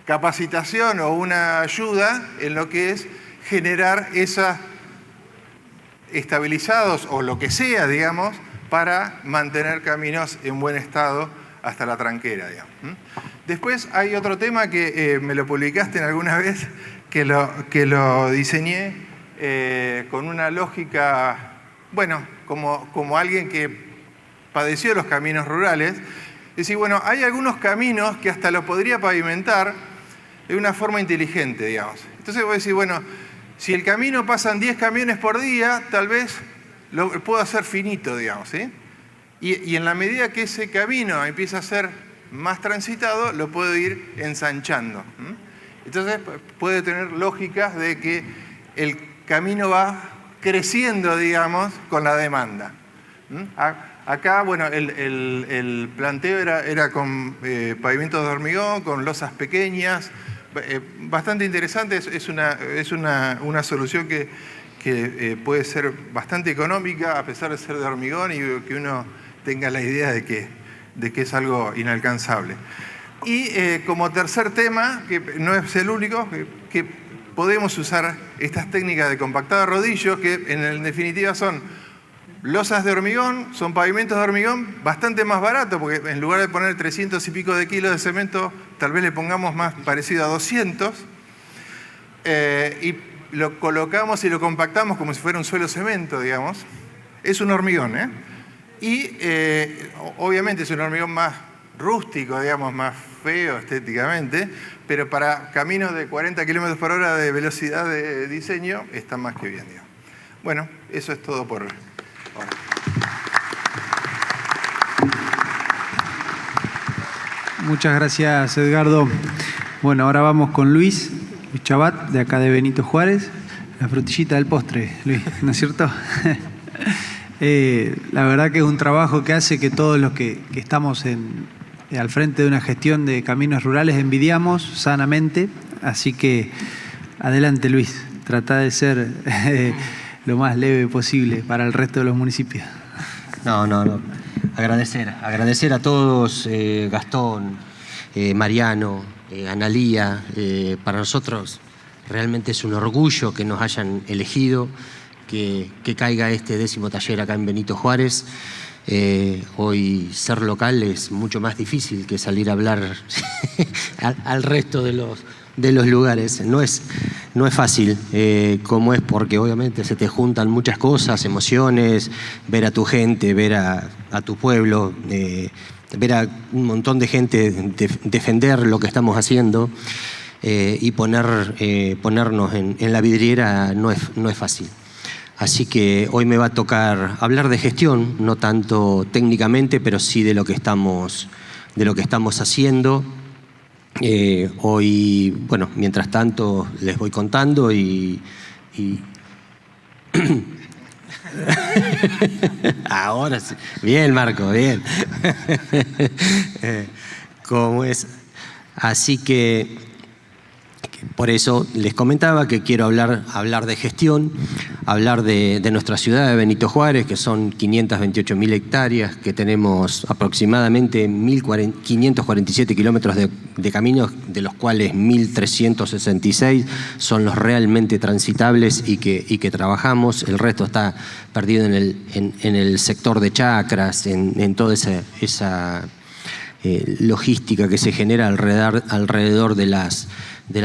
Speaker 3: capacitación o una ayuda en lo que es generar esas estabilizados o lo que sea, digamos, para mantener caminos en buen estado hasta la tranquera, digamos. Después hay otro tema que me lo publicaste en alguna vez, que lo diseñé con una lógica, bueno, como alguien que padeció los caminos rurales. Es decir, bueno, hay algunos caminos que hasta los podría pavimentar de una forma inteligente, digamos. Entonces voy a decir, bueno, si el camino pasan 10 camiones por día, tal vez lo puedo hacer finito, digamos, ¿sí? Y en la medida que ese camino empieza a ser más transitado, lo puedo ir ensanchando. Entonces puede tener lógicas de que el camino va creciendo, digamos, con la demanda. Acá, bueno, el planteo era con pavimentos de hormigón, con losas pequeñas, bastante interesante, es una solución que puede ser bastante económica a pesar de ser de hormigón y que uno tenga la idea de que es algo inalcanzable. Y como tercer tema, que no es el único, que podemos usar estas técnicas de compactado de rodillos, que en definitiva son losas de hormigón, son pavimentos de hormigón bastante más baratos, porque en lugar de poner 300 y pico de kilos de cemento, tal vez le pongamos más parecido a 200, y lo colocamos y lo compactamos como si fuera un suelo cemento, digamos. Es un hormigón, ¿eh? Y obviamente es un hormigón más rústico, digamos, más feo estéticamente, pero para caminos de 40 km por hora de velocidad de diseño está más que bien, digamos. Bueno, eso es todo por ahora.
Speaker 2: Muchas gracias, Edgardo. Bueno, ahora vamos con Luis Chabat, de acá de Benito Juárez. La frutillita del postre, Luis, ¿no es cierto? La verdad que es un trabajo que hace que todos los que estamos al frente de una gestión de caminos rurales envidiamos sanamente. Así que adelante, Luis. Trata de ser lo más leve posible para el resto de los municipios.
Speaker 4: No. Agradecer a todos, Gastón, Mariano, Analía. Para nosotros realmente es un orgullo que nos hayan elegido, que caiga este 10º taller acá en Benito Juárez. Hoy ser local es mucho más difícil que salir a hablar al resto de los lugares. No es fácil, como es, porque obviamente se te juntan muchas cosas, emociones, ver a tu gente, ver a tu pueblo, ver a un montón de gente defender lo que estamos haciendo, y ponernos en la vidriera no es fácil. Así que hoy me va a tocar hablar de gestión, no tanto técnicamente, pero sí de lo que estamos haciendo. Hoy, bueno, mientras tanto les voy contando y... Ahora sí. Bien, Marco, bien. ¿Cómo es? Así que por eso les comentaba que quiero hablar de gestión, hablar de nuestra ciudad de Benito Juárez, que son 528.000 hectáreas, que tenemos aproximadamente 1.547 kilómetros de caminos, de los cuales 1.366 son los realmente transitables y que trabajamos. El resto está perdido en el sector de chacras, en toda esa logística que se genera alrededor de las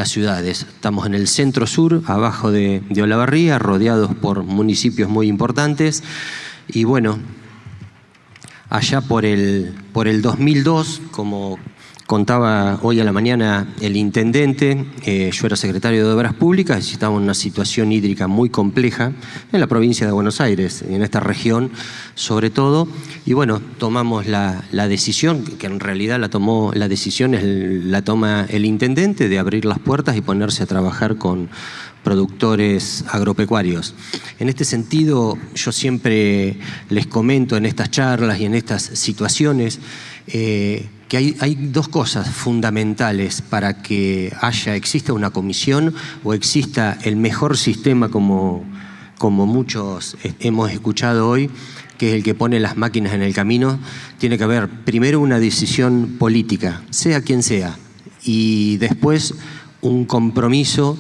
Speaker 4: ciudades. Estamos en el centro sur, abajo de Olavarría, rodeados por municipios muy importantes. Y bueno, allá por el 2002, como contaba hoy a la mañana el intendente, yo era secretario de Obras Públicas y estábamos en una situación hídrica muy compleja en la provincia de Buenos Aires, en esta región sobre todo. Y bueno, tomamos la decisión, que en realidad la toma el intendente, de abrir las puertas y ponerse a trabajar con productores agropecuarios. En este sentido, yo siempre les comento en estas charlas y en estas situaciones que hay dos cosas fundamentales para que exista una comisión o exista el mejor sistema, como muchos hemos escuchado hoy, que es el que pone las máquinas en el camino. Tiene que haber primero una decisión política, sea quien sea, y después un compromiso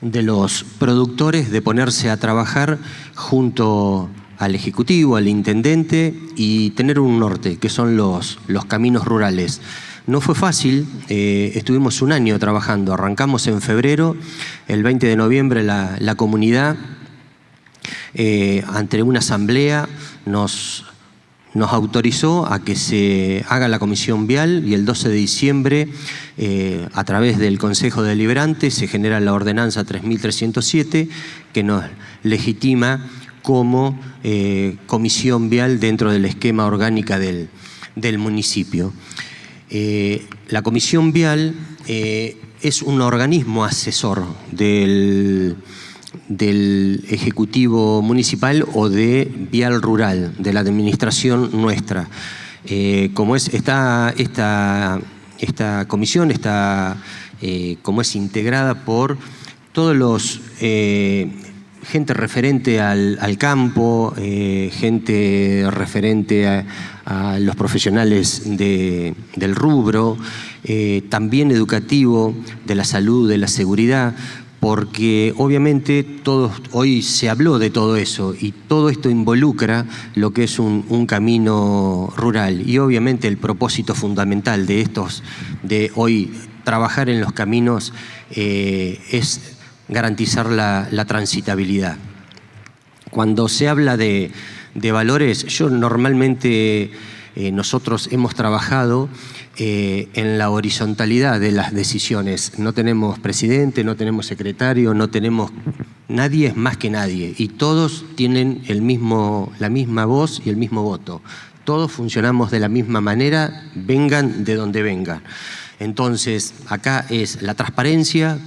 Speaker 4: de los productores de ponerse a trabajar junto al Ejecutivo, al Intendente, y tener un norte, que son los caminos rurales. No fue fácil, estuvimos un año trabajando, arrancamos en febrero, el 20 de noviembre la comunidad, ante una asamblea, nos autorizó a que se haga la comisión vial, y el 12 de diciembre, a través del Consejo Deliberante, se genera la ordenanza 3307, que nos legitima como comisión vial dentro del esquema orgánica del municipio. La comisión vial es un organismo asesor del Ejecutivo Municipal o de Vial Rural, de la administración nuestra. Como está esta esta comisión está como es integrada por todos los gente referente al campo, gente referente a los profesionales del rubro, también educativo, de la salud, de la seguridad, porque obviamente hoy se habló de todo eso y todo esto involucra lo que es un camino rural y obviamente el propósito fundamental de hoy trabajar en los caminos es garantizar la transitabilidad. Cuando se habla de valores, yo normalmente nosotros hemos trabajado en la horizontalidad de las decisiones. No tenemos presidente, no tenemos secretario, nadie es más que nadie y todos tienen la misma voz y el mismo voto. Todos funcionamos de la misma manera, vengan de donde vengan. Entonces, acá es la transparencia,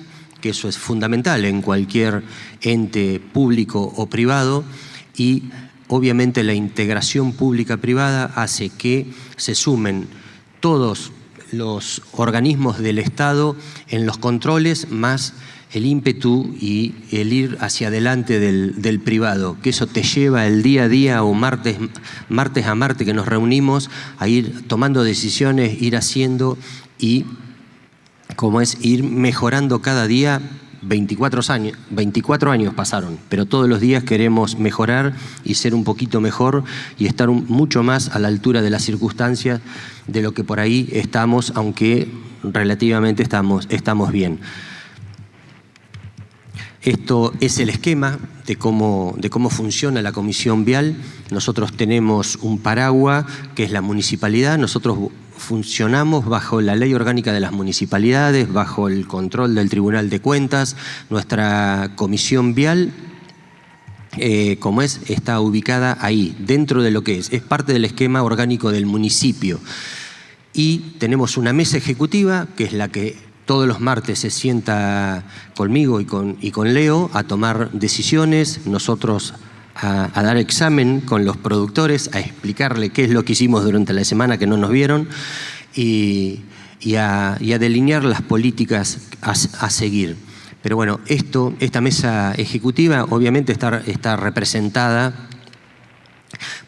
Speaker 4: que eso es fundamental en cualquier ente público o privado, y obviamente la integración pública-privada hace que se sumen todos los organismos del Estado en los controles, más el ímpetu y el ir hacia adelante del privado, que eso te lleva el día a día o martes a martes que nos reunimos a ir tomando decisiones, ir haciendo y como es ir mejorando cada día. 24 años pasaron, pero todos los días queremos mejorar y ser un poquito mejor y estar mucho más a la altura de las circunstancias de lo que por ahí estamos, aunque relativamente estamos bien. Esto es el esquema de cómo funciona la Comisión Vial. Nosotros tenemos un paraguas que es la municipalidad. Nosotros funcionamos bajo la Ley Orgánica de las Municipalidades, bajo el control del Tribunal de Cuentas. Nuestra Comisión Vial, está ubicada ahí, dentro de lo que es parte del esquema orgánico del municipio. Y tenemos una mesa ejecutiva, que es la que todos los martes se sienta conmigo y con Leo a tomar decisiones, nosotros a dar examen con los productores, a explicarle qué es lo que hicimos durante la semana que no nos vieron y a delinear las políticas a seguir. Pero bueno, esta mesa ejecutiva obviamente está representada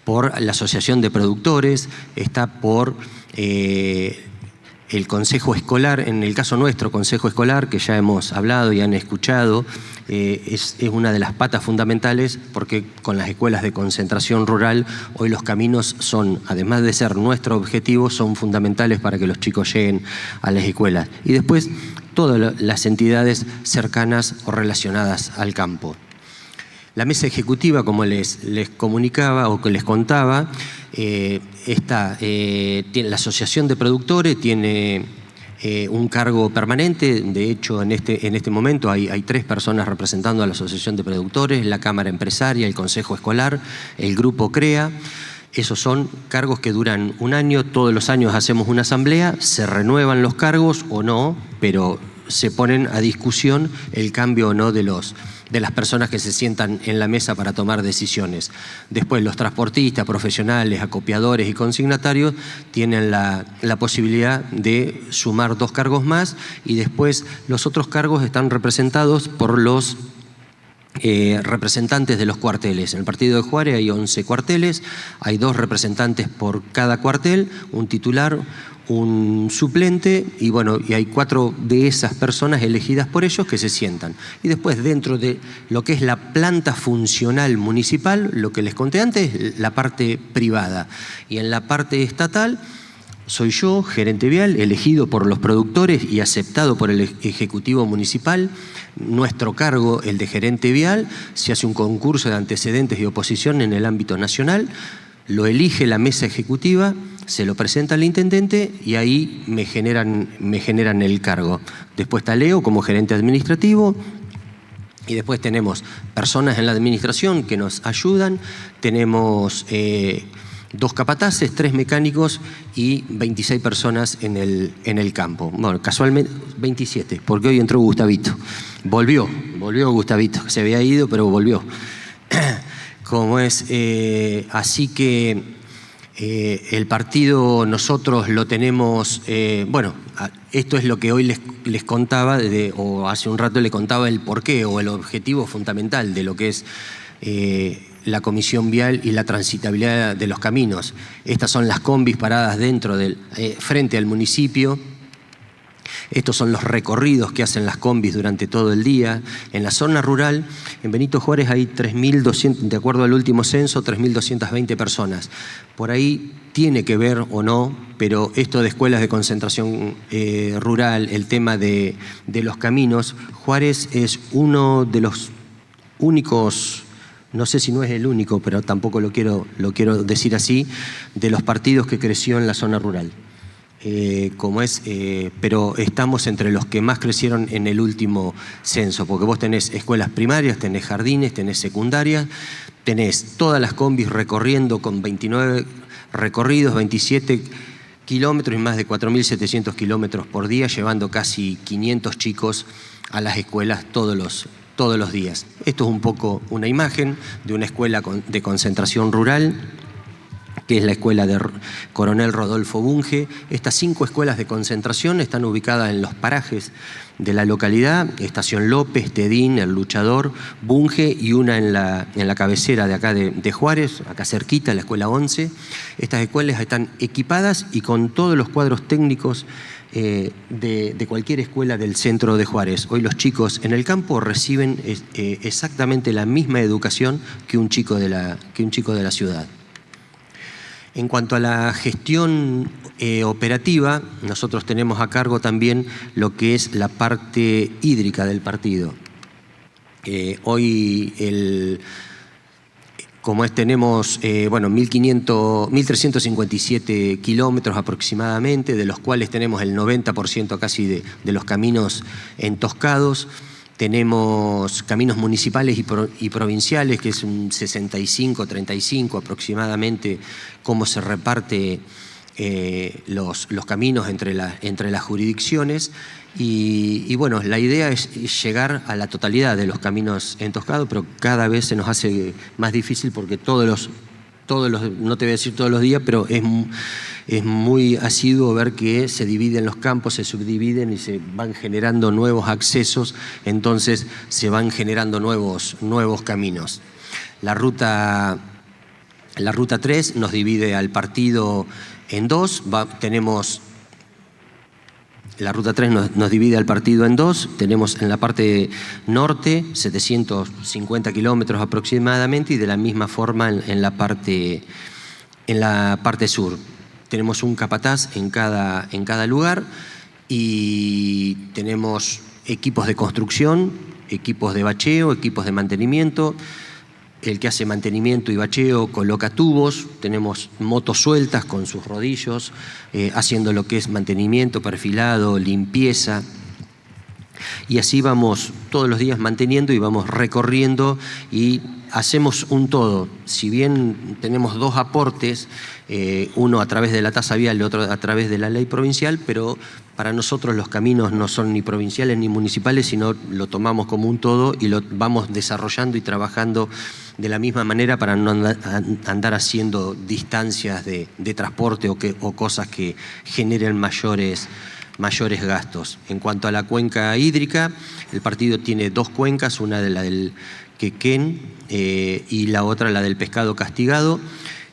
Speaker 4: por la Asociación de Productores, está por el Consejo Escolar, en el caso nuestro, Consejo Escolar, que ya hemos hablado y han escuchado, es una de las patas fundamentales porque con las escuelas de concentración rural hoy los caminos son, además de ser nuestro objetivo, son fundamentales para que los chicos lleguen a las escuelas. Y después todas las entidades cercanas o relacionadas al campo. La mesa ejecutiva, como les comunicaba o que les contaba, la Asociación de Productores tiene un cargo permanente. De hecho, en este momento hay 3 personas representando a la Asociación de Productores, la Cámara Empresaria, el Consejo Escolar, el Grupo CREA. Esos son cargos que duran un año. Todos los años hacemos una asamblea, se renuevan los cargos o no, pero se ponen a discusión el cambio o no de las personas que se sientan en la mesa para tomar decisiones. Después los transportistas, profesionales, acopiadores y consignatarios tienen la posibilidad de sumar 2 cargos más y después los otros cargos están representados por los representantes de los cuarteles. En el partido de Juárez hay 11 cuarteles, hay 2 representantes por cada cuartel, un titular, un suplente y hay 4 de esas personas elegidas por ellos que se sientan. Y después dentro de lo que es la planta funcional municipal, lo que les conté antes, la parte privada. Y en la parte estatal soy yo, gerente vial, elegido por los productores y aceptado por el Ejecutivo Municipal. Nuestro cargo, el de gerente vial, se hace un concurso de antecedentes y oposición en el ámbito nacional, lo elige la mesa ejecutiva, se lo presenta al intendente y ahí me generan el cargo. Después está Leo como gerente administrativo y después tenemos personas en la administración que nos ayudan, tenemos 2 capataces, 3 mecánicos y 26 personas en el campo. Bueno, casualmente 27, porque hoy entró Gustavito. Volvió Gustavito, se había ido pero volvió. Así que El partido nosotros lo tenemos, bueno, esto es lo que hoy les contaba, o hace un rato le contaba el porqué o el objetivo fundamental de lo que es la comisión vial y la transitabilidad de los caminos. Estas son las combis paradas frente al municipio. Estos son los recorridos que hacen las combis durante todo el día. En la zona rural, en Benito Juárez hay 3.200, de acuerdo al último censo, 3.220 personas. Por ahí tiene que ver o no, pero esto de escuelas de concentración rural, el tema de los caminos, Juárez es uno de los únicos, no sé si no es el único, pero tampoco lo quiero decir así, de los partidos que creció en la zona rural. Pero estamos entre los que más crecieron en el último censo, porque vos tenés escuelas primarias, tenés jardines, tenés secundarias, tenés todas las combis recorriendo con 29 recorridos, 27 kilómetros y más de 4.700 kilómetros por día, llevando casi 500 chicos a las escuelas todos los días. Esto es un poco una imagen de una escuela de concentración rural, que es la escuela de Coronel Rodolfo Bunge. Estas 5 escuelas de concentración están ubicadas en los parajes de la localidad: Estación López, Tedín, El Luchador, Bunge, y una en la cabecera de acá de Juárez, acá cerquita, la escuela 11. Estas escuelas están equipadas y con todos los cuadros técnicos de cualquier escuela del centro de Juárez. Hoy los chicos en el campo reciben exactamente la misma educación que un chico de la ciudad. En cuanto a la gestión operativa, nosotros tenemos a cargo también lo que es la parte hídrica del partido. Hoy, tenemos 1.357 kilómetros aproximadamente, de los cuales tenemos el 90% casi de los caminos entoscados. Tenemos caminos municipales y provinciales, que es un 65-35 aproximadamente, cómo se reparte los caminos entre las jurisdicciones. Y bueno, la idea es llegar a la totalidad de los caminos entoscados, pero cada vez se nos hace más difícil porque no te voy a decir todos los días, pero es muy asiduo ver que se dividen los campos, se subdividen y se van generando nuevos accesos, entonces se van generando nuevos caminos. La ruta 3 nos divide al partido en dos. La ruta 3 nos divide al partido en dos. Tenemos en la parte norte 750 kilómetros aproximadamente, y de la misma forma en la parte sur. Tenemos un capataz en cada lugar, y tenemos equipos de construcción, equipos de bacheo, equipos de mantenimiento. El que hace mantenimiento y bacheo coloca tubos, tenemos motos sueltas con sus rodillos, haciendo lo que es mantenimiento, perfilado, limpieza. Y así vamos todos los días manteniendo y vamos recorriendo y hacemos un todo. Si bien tenemos 2 aportes, uno a través de la tasa vial y otro a través de la ley provincial, pero para nosotros los caminos no son ni provinciales ni municipales, sino lo tomamos como un todo y lo vamos desarrollando y trabajando de la misma manera para no andar haciendo distancias de transporte o cosas que generen mayores gastos. En cuanto a la cuenca hídrica, el partido tiene 2 cuencas, una de la del Quequén y la otra la del Pescado Castigado.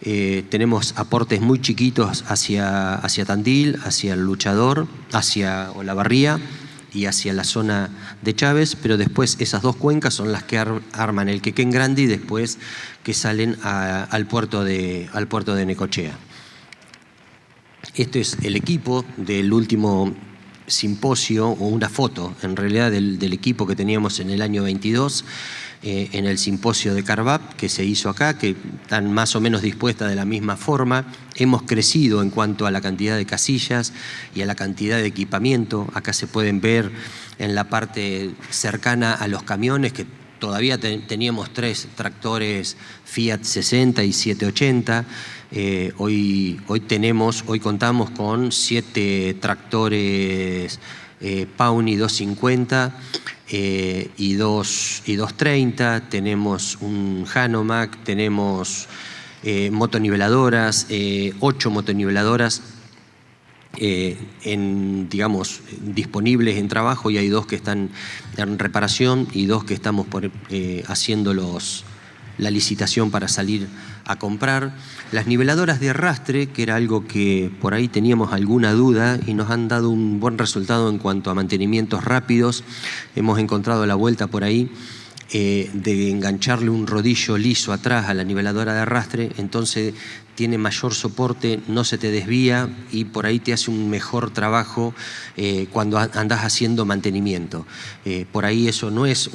Speaker 4: Tenemos aportes muy chiquitos hacia Tandil, hacia El Luchador, hacia Olavarría y hacia la zona de Chávez, pero después esas 2 cuencas son las que arman el Quequén Grande y después que salen al puerto de Necochea. Este es el equipo del último simposio, o una foto en realidad del equipo que teníamos en el año 22, en el simposio de Carvap que se hizo acá, que están más o menos dispuestas de la misma forma. Hemos crecido en cuanto a la cantidad de casillas y a la cantidad de equipamiento. Acá se pueden ver en la parte cercana a los camiones que todavía teníamos 3 tractores Fiat 60 y 780. Hoy contamos con 7 tractores Pauni 250 y 230. Tenemos un Hanomac, tenemos motoniveladoras, 8 motoniveladoras disponibles en trabajo, y hay 2 que están en reparación y 2 que estamos haciendo la licitación para salir a comprar. Las niveladoras de arrastre, que era algo que por ahí teníamos alguna duda, y nos han dado un buen resultado en cuanto a mantenimientos rápidos. Hemos encontrado la vuelta por ahí de engancharle un rodillo liso atrás a la niveladora de arrastre, entonces tiene mayor soporte, no se te desvía y por ahí te hace un mejor trabajo cuando andás haciendo mantenimiento. Por ahí eso no es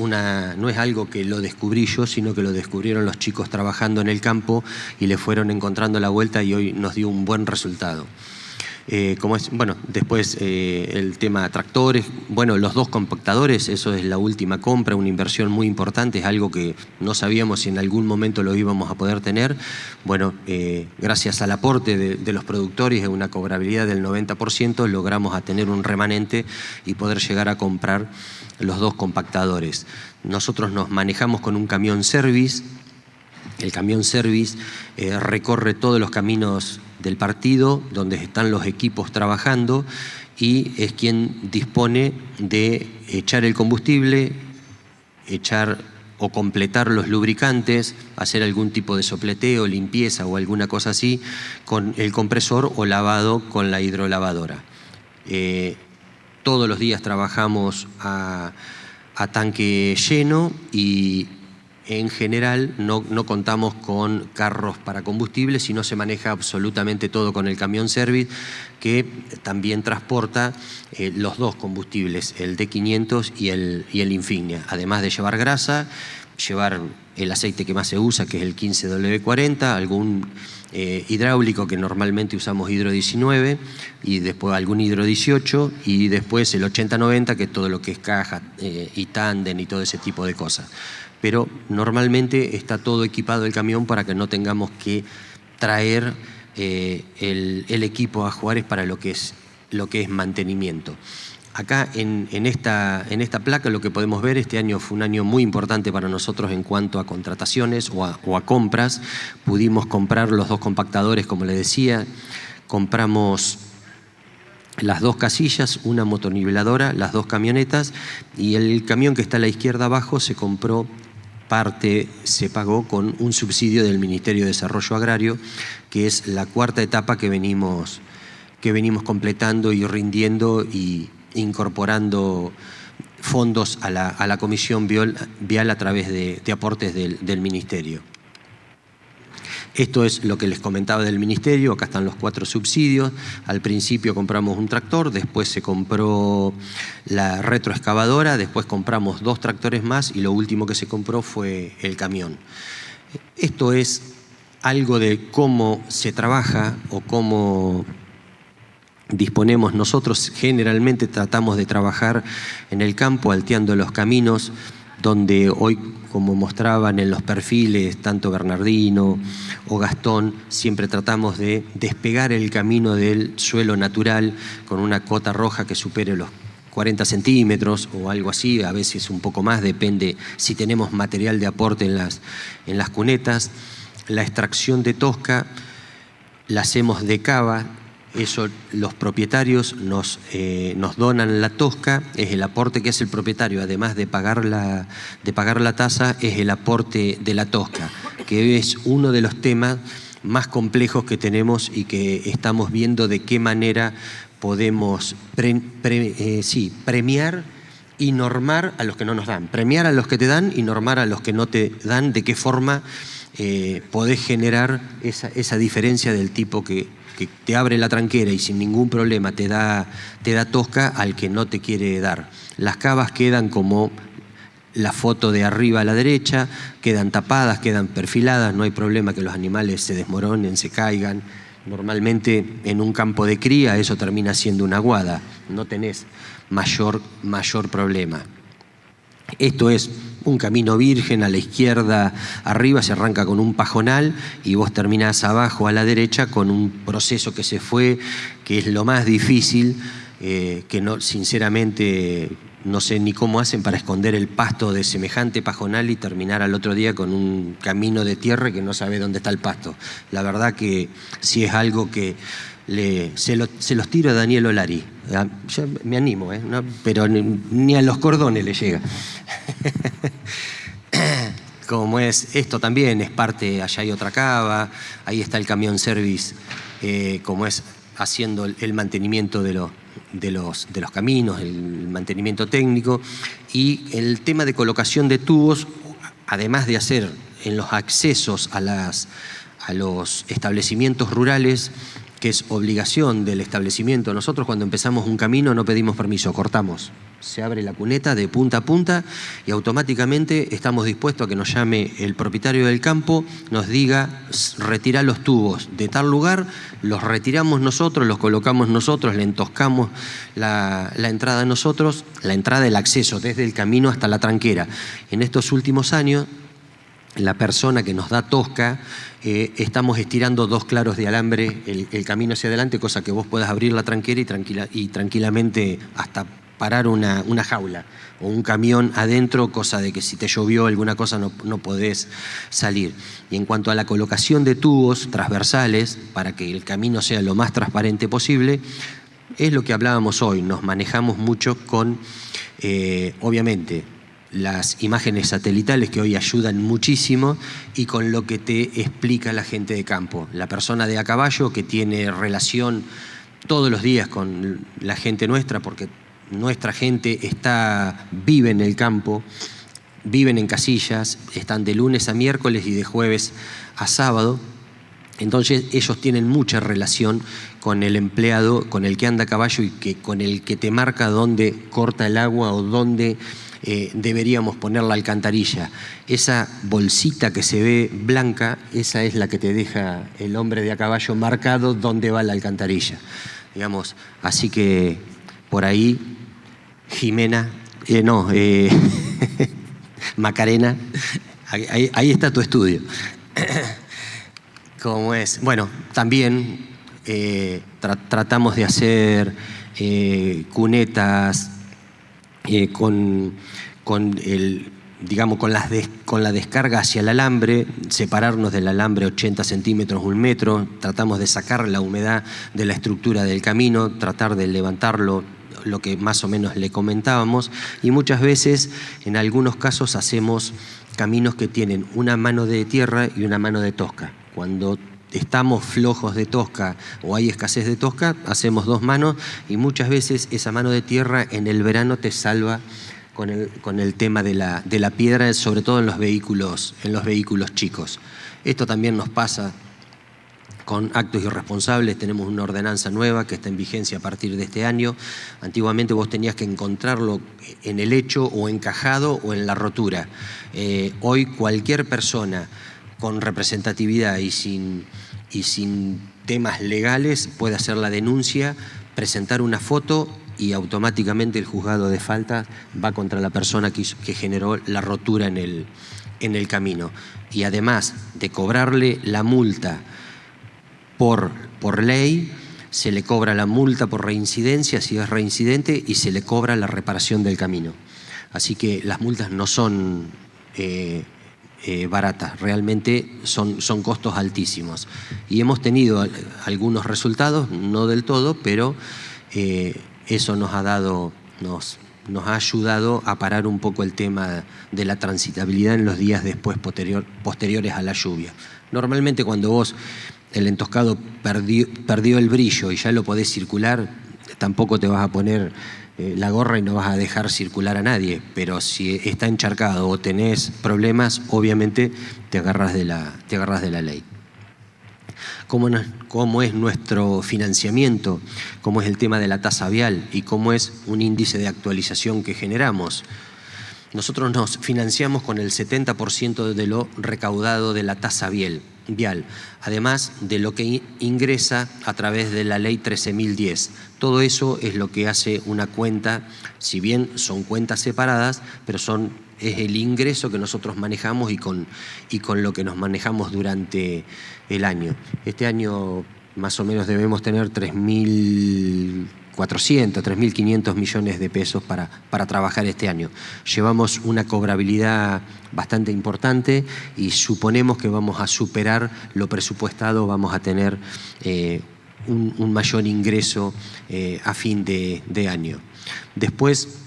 Speaker 4: algo que lo descubrí yo, sino que lo descubrieron los chicos trabajando en el campo y le fueron encontrando la vuelta y hoy nos dio un buen resultado. Después el tema tractores, los 2 compactadores, eso es la última compra, una inversión muy importante, es algo que no sabíamos si en algún momento lo íbamos a poder tener. Gracias al aporte de los productores, de una cobrabilidad del 90%, logramos a tener un remanente y poder llegar a comprar los 2 compactadores. Nosotros nos manejamos con un camión service. El camión service recorre todos los caminos del partido donde están los equipos trabajando y es quien dispone de echar el combustible, echar o completar los lubricantes, hacer algún tipo de sopleteo, limpieza o alguna cosa así con el compresor o lavado con la hidrolavadora. Todos los días trabajamos a tanque lleno y en general no contamos con carros para combustible, sino se maneja absolutamente todo con el camión service, que también transporta los 2 combustibles, el D500 y el Insignia. Además de llevar grasa, llevar el aceite que más se usa, que es el 15W40, algún hidráulico que normalmente usamos hidro 19 y después algún hidro 18 y después el 80-90, que es todo lo que es caja y tándem y todo ese tipo de cosas. Pero normalmente está todo equipado el camión para que no tengamos que traer el equipo a Juárez para lo que es mantenimiento. Acá en esta placa lo que podemos ver, este año fue un año muy importante para nosotros en cuanto a contrataciones o a compras. Pudimos comprar los 2 compactadores, como les decía, compramos las 2 casillas, una motoniveladora, las 2 camionetas, y el camión que está a la izquierda abajo se compró, parte se pagó con un subsidio del Ministerio de Desarrollo Agrario, que es la 4ª etapa que venimos completando y rindiendo y incorporando fondos a la Comisión Vial a través de aportes del Ministerio. Esto es lo que les comentaba del Ministerio. Acá están los 4 subsidios. Al principio compramos un tractor, después se compró la retroexcavadora, después compramos 2 tractores más y lo último que se compró fue el camión. Esto es algo de cómo se trabaja o cómo disponemos nosotros. Generalmente tratamos de trabajar en el campo, alteando los caminos, donde hoy, como mostraban en los perfiles, tanto Bernardino o Gastón, siempre tratamos de despegar el camino del suelo natural con una cota roja que supere los 40 centímetros o algo así, a veces un poco más, depende si tenemos material de aporte en las cunetas. La extracción de tosca la hacemos de cava. Eso los propietarios nos donan la tosca, es el aporte que hace el propietario, además de pagar la tasa, es el aporte de la tosca, que es uno de los temas más complejos que tenemos y que estamos viendo de qué manera podemos premiar y normar a los que no nos dan. Premiar a los que te dan y normar a los que no te dan, de qué forma podés generar esa diferencia del tipo que te abre la tranquera y sin ningún problema te da tosca al que no te quiere dar. Las cavas quedan como la foto de arriba a la derecha, quedan tapadas, quedan perfiladas, no hay problema que los animales se desmoronen, se caigan. Normalmente en un campo de cría eso termina siendo una aguada, no tenés mayor problema. Esto es un camino virgen, a la izquierda arriba se arranca con un pajonal y vos terminás abajo a la derecha con un proceso que se fue, que es lo más difícil, que no, sinceramente no sé ni cómo hacen para esconder el pasto de semejante pajonal y terminar al otro día con un camino de tierra que no sabe dónde está el pasto. La verdad que sí es algo que se los tiro a Daniel Olari. Yo me animo, ¿no? Pero ni a los cordones le llega. Como es, esto también es parte, allá hay otra cava, ahí está el camión service, como es haciendo el mantenimiento de los caminos, el mantenimiento técnico, y el tema de colocación de tubos, además de hacer en los accesos a los establecimientos rurales, que es obligación del establecimiento. Nosotros cuando empezamos un camino no pedimos permiso, cortamos. Se abre la cuneta de punta a punta y automáticamente estamos dispuestos a que nos llame el propietario del campo, nos diga, retira los tubos de tal lugar, los retiramos nosotros, los colocamos nosotros, le entoscamos la entrada nosotros, la entrada, el acceso desde el camino hasta la tranquera. En estos últimos años, la persona que nos da tosca, estamos estirando 2 claros de alambre el camino hacia adelante, cosa que vos puedas abrir la tranquera y tranquilamente hasta parar una jaula o un camión adentro, cosa de que si te llovió alguna cosa no podés salir. Y en cuanto a la colocación de tubos transversales, para que el camino sea lo más transparente posible, es lo que hablábamos hoy. Nos manejamos mucho con, obviamente, las imágenes satelitales que hoy ayudan muchísimo y con lo que te explica la gente de campo. La persona de a caballo que tiene relación todos los días con la gente nuestra, porque nuestra gente vive en el campo, viven en casillas, están de lunes a miércoles y de jueves a sábado. Entonces ellos tienen mucha relación con el empleado, con el que anda a caballo y con el que te marca dónde corta el agua o dónde deberíamos poner la alcantarilla. Esa bolsita que se ve blanca, esa es la que te deja el hombre de a caballo marcado dónde va la alcantarilla. Digamos, así que por ahí, Jimena, Macarena, ahí está tu estudio. Como es, bueno, también tratamos de hacer cunetas con la descarga hacia el alambre, separarnos del alambre 80 centímetros, 1 metro, tratamos de sacar la humedad de la estructura del camino, tratar de levantarlo, lo que más o menos le comentábamos, y muchas veces, en algunos casos, hacemos caminos que tienen una mano de tierra y una mano de tosca. Cuando estamos flojos de tosca o hay escasez de tosca, hacemos 2 manos y muchas veces esa mano de tierra en el verano te salva con el tema de la piedra, sobre todo en los vehículos chicos. Esto también nos pasa con actos irresponsables. Tenemos una ordenanza nueva que está en vigencia a partir de este año. Antiguamente vos tenías que encontrarlo en el hecho o encajado o en la rotura. Hoy cualquier persona con representatividad y sin temas legales puede hacer la denuncia, presentar una foto y automáticamente el juzgado de falta va contra la persona que generó la rotura en el camino. Y además de cobrarle la multa por ley, se le cobra la multa por reincidencia si es reincidente y se le cobra la reparación del camino. Así que las multas no son baratas, realmente son costos altísimos. Y hemos tenido algunos resultados, no del todo, pero eso nos ha ayudado a parar un poco el tema de la transitabilidad en los días después posteriores a la lluvia. Normalmente cuando el entoscado perdió el brillo y ya lo podés circular, tampoco te vas a poner la gorra y no vas a dejar circular a nadie, pero si está encharcado o tenés problemas, obviamente te agarras de la ley. ¿Cómo es nuestro financiamiento? ¿Cómo es el tema de la tasa vial? ¿Y cómo es un índice de actualización que generamos? Nosotros nos financiamos con el 70% de lo recaudado de la tasa vial, además de lo que ingresa a través de la ley 13.010. Todo eso es lo que hace una cuenta, si bien son cuentas separadas, pero es el ingreso que nosotros manejamos y con lo que nos manejamos durante el año. Este año más o menos debemos tener 3.000 400, 3.500 millones de pesos para trabajar este año. Llevamos una cobrabilidad bastante importante y suponemos que vamos a superar lo presupuestado, vamos a tener un mayor ingreso a fin de año. Después,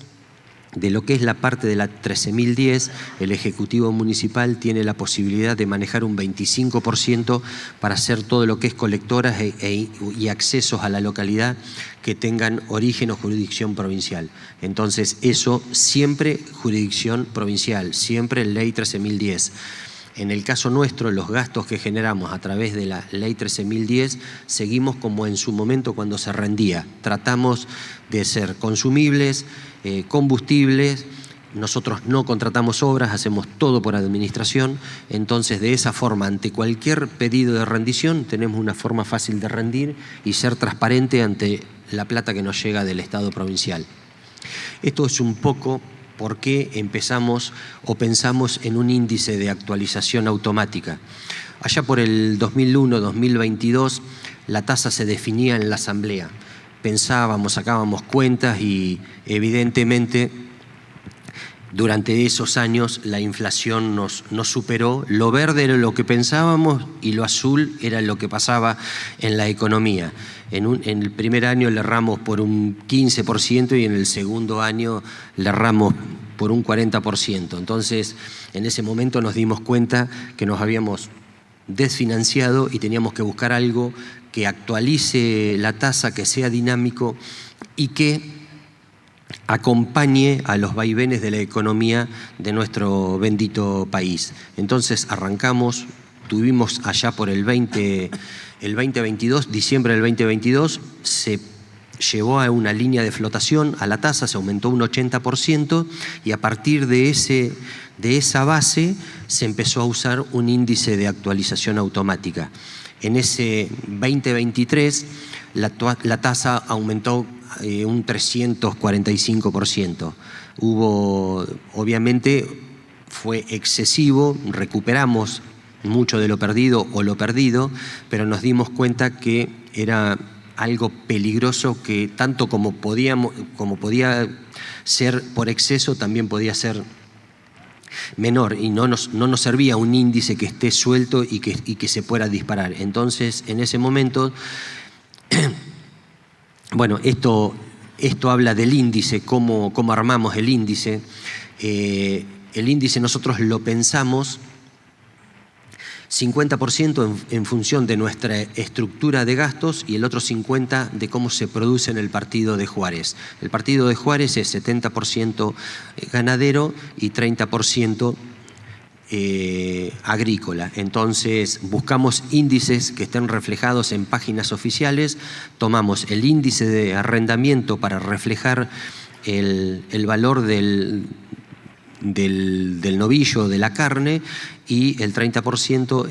Speaker 4: de lo que es la parte de la 13.010, el Ejecutivo Municipal tiene la posibilidad de manejar un 25% para hacer todo lo que es colectoras y accesos a la localidad que tengan origen o jurisdicción provincial. Entonces, eso siempre jurisdicción provincial, siempre ley 13.010. En el caso nuestro, los gastos que generamos a través de la ley 13.010, seguimos como en su momento cuando se rendía. Tratamos de ser consumibles, combustibles, nosotros no contratamos obras, hacemos todo por administración, entonces de esa forma, ante cualquier pedido de rendición, tenemos una forma fácil de rendir y ser transparente ante la plata que nos llega del Estado provincial. Esto es un poco por qué empezamos o pensamos en un índice de actualización automática. Allá por el 2001-2022, la tasa se definía en la Asamblea. Pensábamos, sacábamos cuentas y evidentemente durante esos años la inflación nos superó. Lo verde era lo que pensábamos y lo azul era lo que pasaba en la economía. En el primer año le erramos por un 15% y en el segundo año le erramos por un 40%. Entonces, en ese momento nos dimos cuenta que nos habíamos desfinanciado y teníamos que buscar algo que actualice la tasa, que sea dinámico y que acompañe a los vaivenes de la economía de nuestro bendito país. Entonces arrancamos, tuvimos allá por el 2022, diciembre del 2022, se llevó a una línea de flotación a la tasa, se aumentó un 80% y a partir de esa base se empezó a usar un índice de actualización automática. En ese 2023 la tasa aumentó un 345%. Obviamente fue excesivo, recuperamos mucho de lo perdido pero nos dimos cuenta que era algo peligroso que tanto como podía ser por exceso, también podía ser menor y no nos servía un índice que esté suelto y que se pueda disparar. Entonces, en ese momento, bueno, esto habla del índice, cómo armamos el índice. El índice nosotros lo pensamos 50% en función de nuestra estructura de gastos y el otro 50% de cómo se produce en el partido de Juárez. El partido de Juárez es 70% ganadero y 30% agrícola. Entonces buscamos índices que estén reflejados en páginas oficiales, tomamos el índice de arrendamiento para reflejar el valor del novillo, de la carne, y el 30%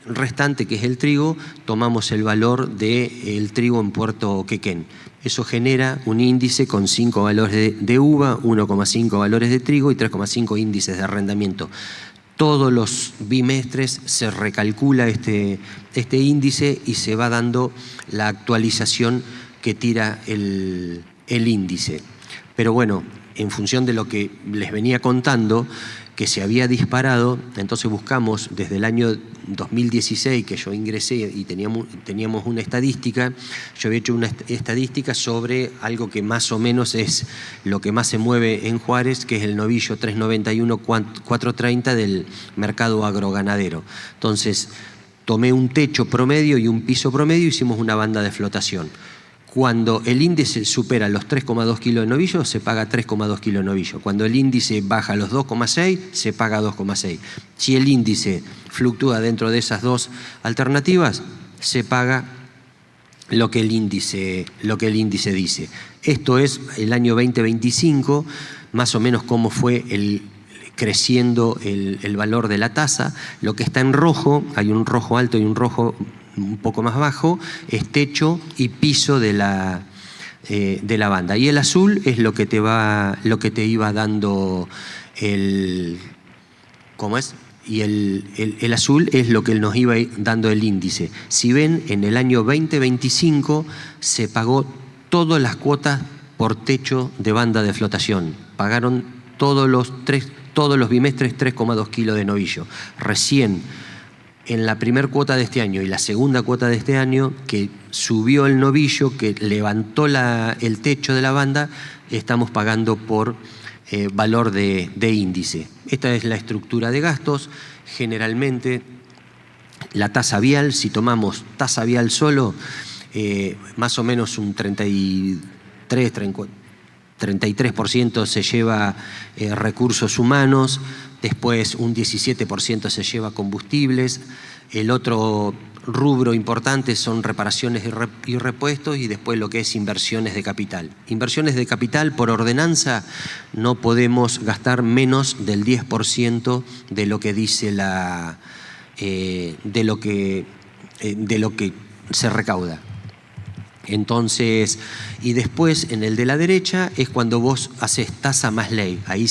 Speaker 4: restante, que es el trigo, tomamos el valor del trigo en Puerto Quequén. Eso genera un índice con 5 valores de uva, 1,5 valores de trigo y 3,5 índices de arrendamiento. Todos los bimestres se recalcula este índice y se va dando la actualización que tira el índice. Pero bueno, en función de lo que les venía contando, que se había disparado, entonces buscamos desde el año 2016 que yo ingresé y teníamos una estadística, yo había hecho una estadística sobre algo que más o menos es lo que más se mueve en Juárez, que es el novillo 391-430 del mercado agroganadero. Entonces tomé un techo promedio y un piso promedio, hicimos una banda de flotación. Cuando el índice supera los 3,2 kilos de novillo, se paga 3,2 kilos de novillo. Cuando el índice baja a los 2,6, se paga 2,6. Si el índice fluctúa dentro de esas dos alternativas, se paga lo que el índice dice. Esto es el año 2025, más o menos cómo fue creciendo el valor de la tasa. Lo que está en rojo, hay un rojo alto y un rojo un poco más bajo, es techo y piso de la banda. Y el azul es lo que te iba dando ¿cómo es? Y el azul es lo que nos iba dando el índice. Si ven, en el año 2025 se pagó todas las cuotas por techo de banda de flotación. Pagaron todos los bimestres 3,2 kilos de novillo. Recién en la primera cuota de este año y la segunda cuota de este año, que subió el novillo, que levantó el techo de la banda, estamos pagando por valor de índice. Esta es la estructura de gastos. Generalmente la tasa vial, si tomamos tasa vial solo, más o menos un 33% se lleva recursos humanos, después un 17% se lleva combustibles, el otro rubro importante son reparaciones y repuestos, y después lo que es inversiones de capital. Inversiones de capital, por ordenanza, no podemos gastar menos del 10% de lo que dice de lo que se recauda. Entonces, y después en el de la derecha es cuando vos haces tasa más ley. Ahí,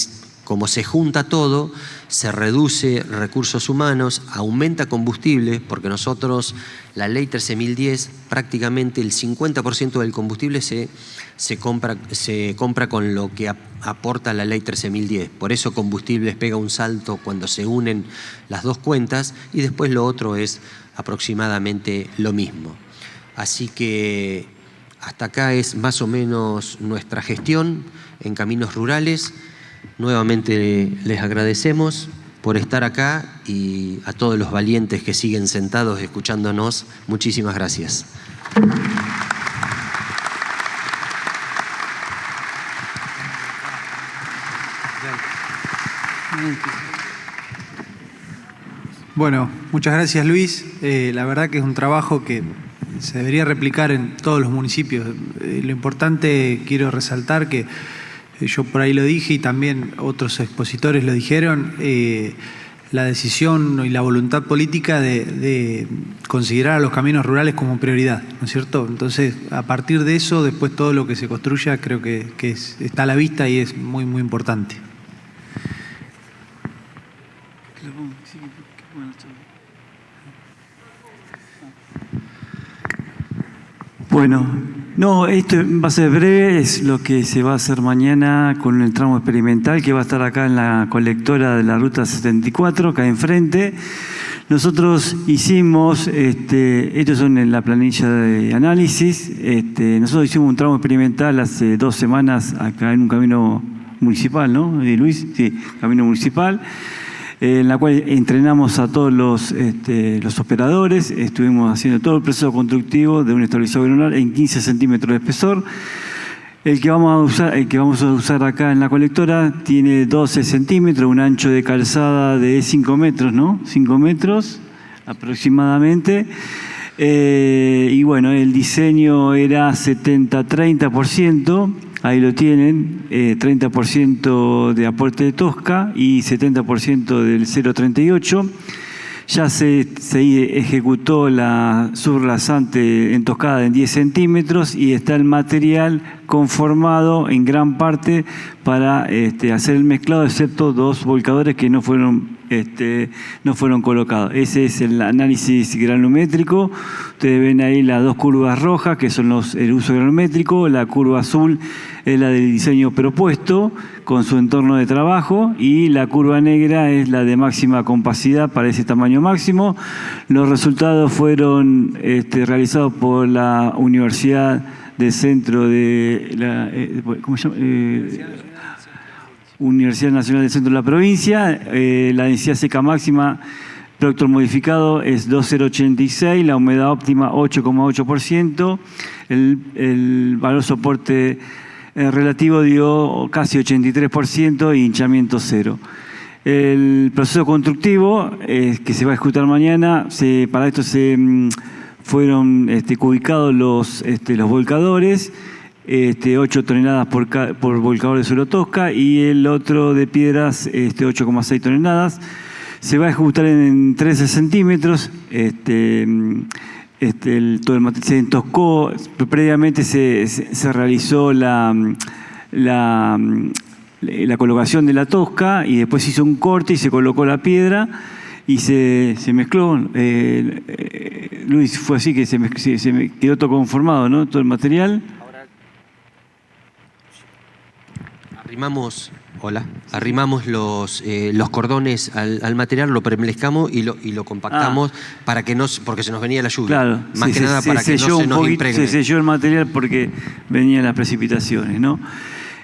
Speaker 4: como se junta todo, se reduce recursos humanos, aumenta combustible, porque nosotros, la ley 13.010, prácticamente el 50% del combustible se compra con lo que aporta la ley 13.010. Por eso combustibles pega un salto cuando se unen las dos cuentas, y después lo otro es aproximadamente lo mismo. Así que hasta acá es más o menos nuestra gestión en Caminos Rurales. Nuevamente les agradecemos por estar acá, y a todos los valientes que siguen sentados escuchándonos, muchísimas gracias.
Speaker 2: Bueno, muchas gracias, Luis. La verdad que es un trabajo que se debería replicar en todos los municipios. Lo importante, quiero resaltar que yo por ahí lo dije y también otros expositores lo dijeron, la decisión y la voluntad política de considerar a los caminos rurales como prioridad, ¿no es cierto? Entonces, a partir de eso, después todo lo que se construya creo que está a la vista y es muy, muy importante.
Speaker 5: Bueno, no, esto va a ser breve, es lo que se va a hacer mañana con el tramo experimental que va a estar acá en la colectora de la Ruta 74, acá enfrente. Nosotros hicimos, estos son en la planilla de análisis, nosotros hicimos un tramo experimental hace 2 semanas acá en un camino municipal, ¿no? Luis, sí, camino municipal, en la cual entrenamos a todos los operadores. Estuvimos haciendo todo el proceso constructivo de un estabilizador granular en 15 centímetros de espesor. El que vamos a usar acá en la colectora tiene 12 centímetros, un ancho de calzada de 5 metros, ¿no? 5 metros aproximadamente. Y bueno, el diseño era 70-30%. Ahí lo tienen, 30% de aporte de tosca y 70% del 0,38. Ya se ejecutó la subrasante entoscada en 10 centímetros y está el material conformado en gran parte para hacer el mezclado, excepto 2 volcadores que no fueron colocados. Ese es el análisis granulométrico. Ustedes ven ahí las 2 curvas rojas, que son el uso granulométrico. La curva azul es la del diseño propuesto con su entorno de trabajo, y la curva negra es la de máxima compacidad para ese tamaño máximo. Los resultados fueron realizados por la Universidad del Centro de ¿cómo se llama? Universidad Nacional del Centro de la Provincia. La densidad seca máxima productor modificado es 2,086, la humedad óptima 8,8%, el valor soporte relativo dio casi 83% y hinchamiento 0. El proceso constructivo que se va a ejecutar mañana, para esto fueron ubicados los volcadores, 8 toneladas por volcador de suelo tosca, y el otro de piedras 8,6 toneladas. Se va a ejecutar en 13 centímetros. Todo el material se entoscó. Previamente se realizó la colocación de la tosca, y después se hizo un corte y se colocó la piedra y se mezcló. Luis, fue así que se quedó todo conformado, ¿no? Todo el material.
Speaker 4: arrimamos los cordones al material, lo premezclamos y lo compactamos para que no, porque se nos venía la lluvia.
Speaker 5: Claro,
Speaker 4: Más que nada para que no se nos impregne.
Speaker 5: Se selló el material porque venían las precipitaciones, ¿no?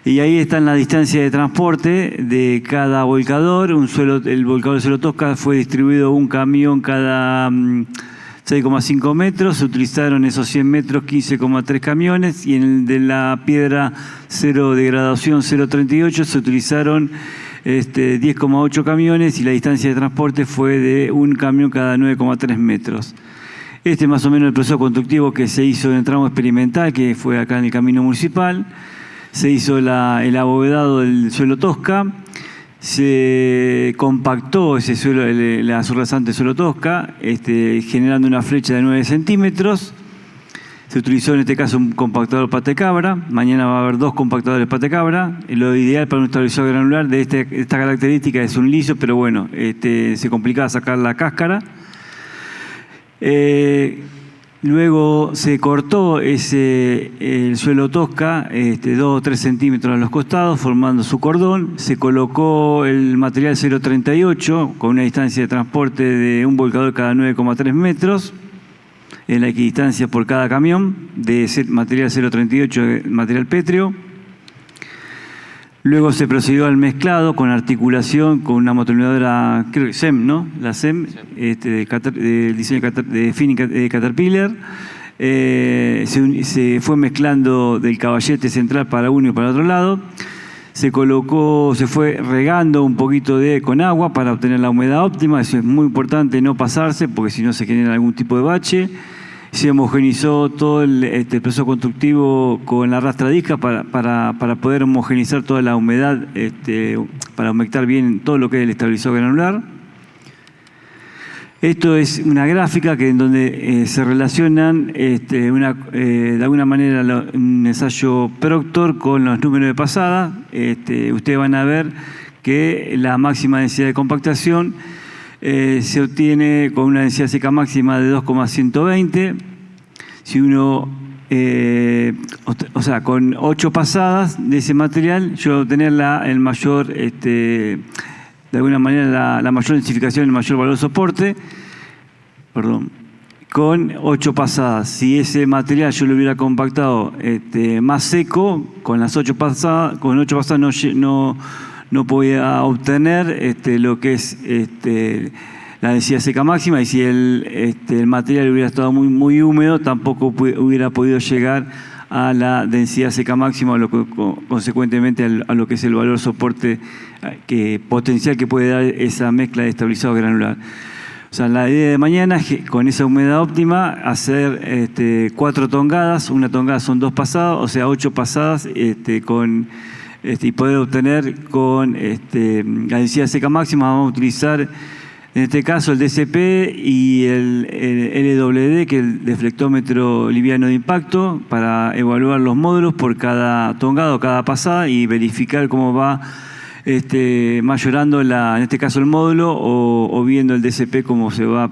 Speaker 5: Y ahí está la distancia de transporte de cada volcador. El volcador de suelo tosca fue distribuido un camión cada 6,5 metros. Se utilizaron esos 100 metros 15,3 camiones. Y en el de la piedra 0 de gradación 0,38 se utilizaron 10,8 camiones y la distancia de transporte fue de un camión cada 9,3 metros. Este es más o menos el proceso constructivo que se hizo en el tramo experimental, que fue acá en el camino municipal. Se hizo el abovedado del suelo tosca, se compactó ese suelo, la subrasante suelo tosca, generando una flecha de 9 centímetros. Se utilizó en este caso un compactador pata de cabra. Mañana va a haber 2 compactadores pata de cabra. Lo ideal para un estabilizador granular de esta característica es un liso, pero bueno, se complicaba sacar la cáscara. Luego se cortó el suelo tosca 2 o 3 centímetros a los costados, formando su cordón. Se colocó el material 0,38 con una distancia de transporte de un volcador cada 9,3 metros, en la equidistancia por cada camión de material 0,38, material pétreo. Luego se procedió al mezclado con articulación con una motolinadora, creo que SEM, ¿no? La SEM, del diseño de Caterpillar. Se fue mezclando del caballete central para uno y para el otro lado. Se fue regando un poquito con agua para obtener la humedad óptima. Eso es muy importante, no pasarse, porque si no se genera algún tipo de bache. Se homogenizó todo el proceso constructivo con la rastradisca para poder homogenizar toda la humedad, para humectar bien todo lo que es el estabilizador granular. Esto es una gráfica en donde se relacionan de alguna manera un ensayo Proctor con los números de pasada. Ustedes van a ver que la máxima densidad de compactación se obtiene con una densidad seca máxima de 2,120. Si uno, con 8 pasadas de ese material, yo voy a obtener el mayor, de alguna manera, la mayor densificación, el mayor valor de soporte, con 8 pasadas. Si ese material yo lo hubiera compactado más seco, con 8 pasadas no podía obtener lo que es la densidad seca máxima, y si el material hubiera estado muy húmedo, tampoco hubiera podido llegar a la densidad seca máxima, consecuentemente a lo que es el valor soporte potencial que puede dar esa mezcla de estabilizado granular. O sea, la idea de mañana es que con esa humedad óptima hacer 4 tongadas. Una tongada son 2 pasadas, o sea 8 pasadas y poder obtener con la densidad seca máxima. Vamos a utilizar en este caso el DCP y el LWD, que es el deflectómetro liviano de impacto, para evaluar los módulos por cada tongado, cada pasada, y verificar cómo va mayorando en este caso el módulo, o viendo el DCP cómo se va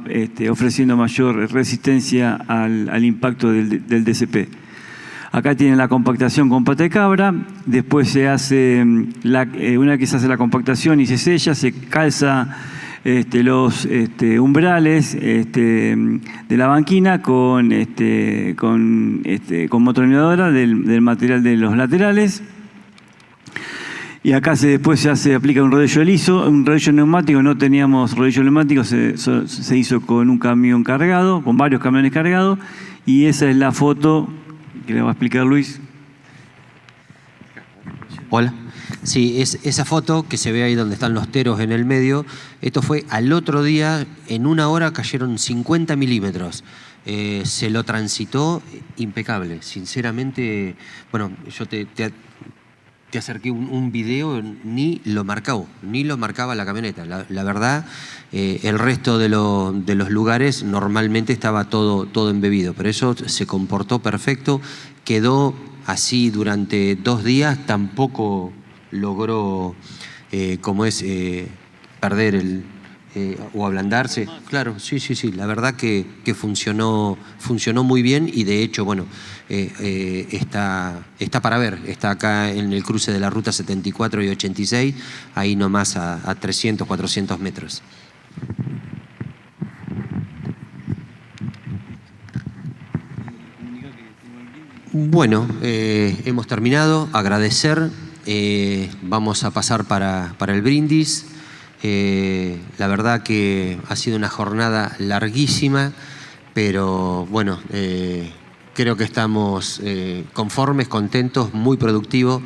Speaker 5: ofreciendo mayor resistencia al impacto del DCP. Acá tienen la compactación con pata de cabra. Después se hace, una vez que se hace la compactación y se sella, se calza los umbrales de la banquina con motolinadora del material de los laterales. Y acá después se aplica un rodillo liso, un rodillo neumático. No teníamos rodillo neumático, se hizo con un camión cargado, con varios camiones cargados. Y esa es la foto que le va a explicar Luis.
Speaker 4: Hola. Sí, esa foto que se ve ahí donde están los teros en el medio, esto fue al otro día, en 1 hora cayeron 50 milímetros. Se lo transitó impecable, sinceramente. Bueno, yo te acerqué un video, ni lo marcaba la camioneta. La verdad, el resto de los lugares normalmente estaba todo embebido, pero eso se comportó perfecto, quedó así durante 2 días, tampoco logró perder o ablandarse. Claro, sí, la verdad que funcionó muy bien y de hecho, bueno, está para ver, está acá en el cruce de la ruta 74 y 86, ahí nomás a 300, 400 metros. Bueno, hemos terminado. Agradecer. Vamos a pasar para el brindis. La verdad que ha sido una jornada larguísima, pero bueno, creo que estamos conformes, contentos, muy productivos,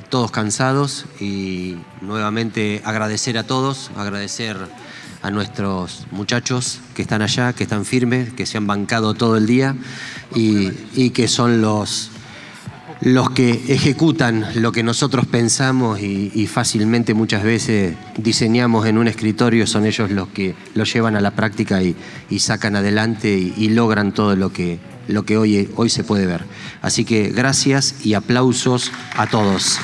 Speaker 4: todos cansados y nuevamente agradecer a todos, agradecer a nuestros muchachos que están allá, que están firmes, que se han bancado todo el día y que son los que ejecutan lo que nosotros pensamos y fácilmente muchas veces diseñamos en un escritorio, son ellos los que lo llevan a la práctica y sacan adelante y logran todo lo que hoy se puede ver. Así que gracias y aplausos a todos.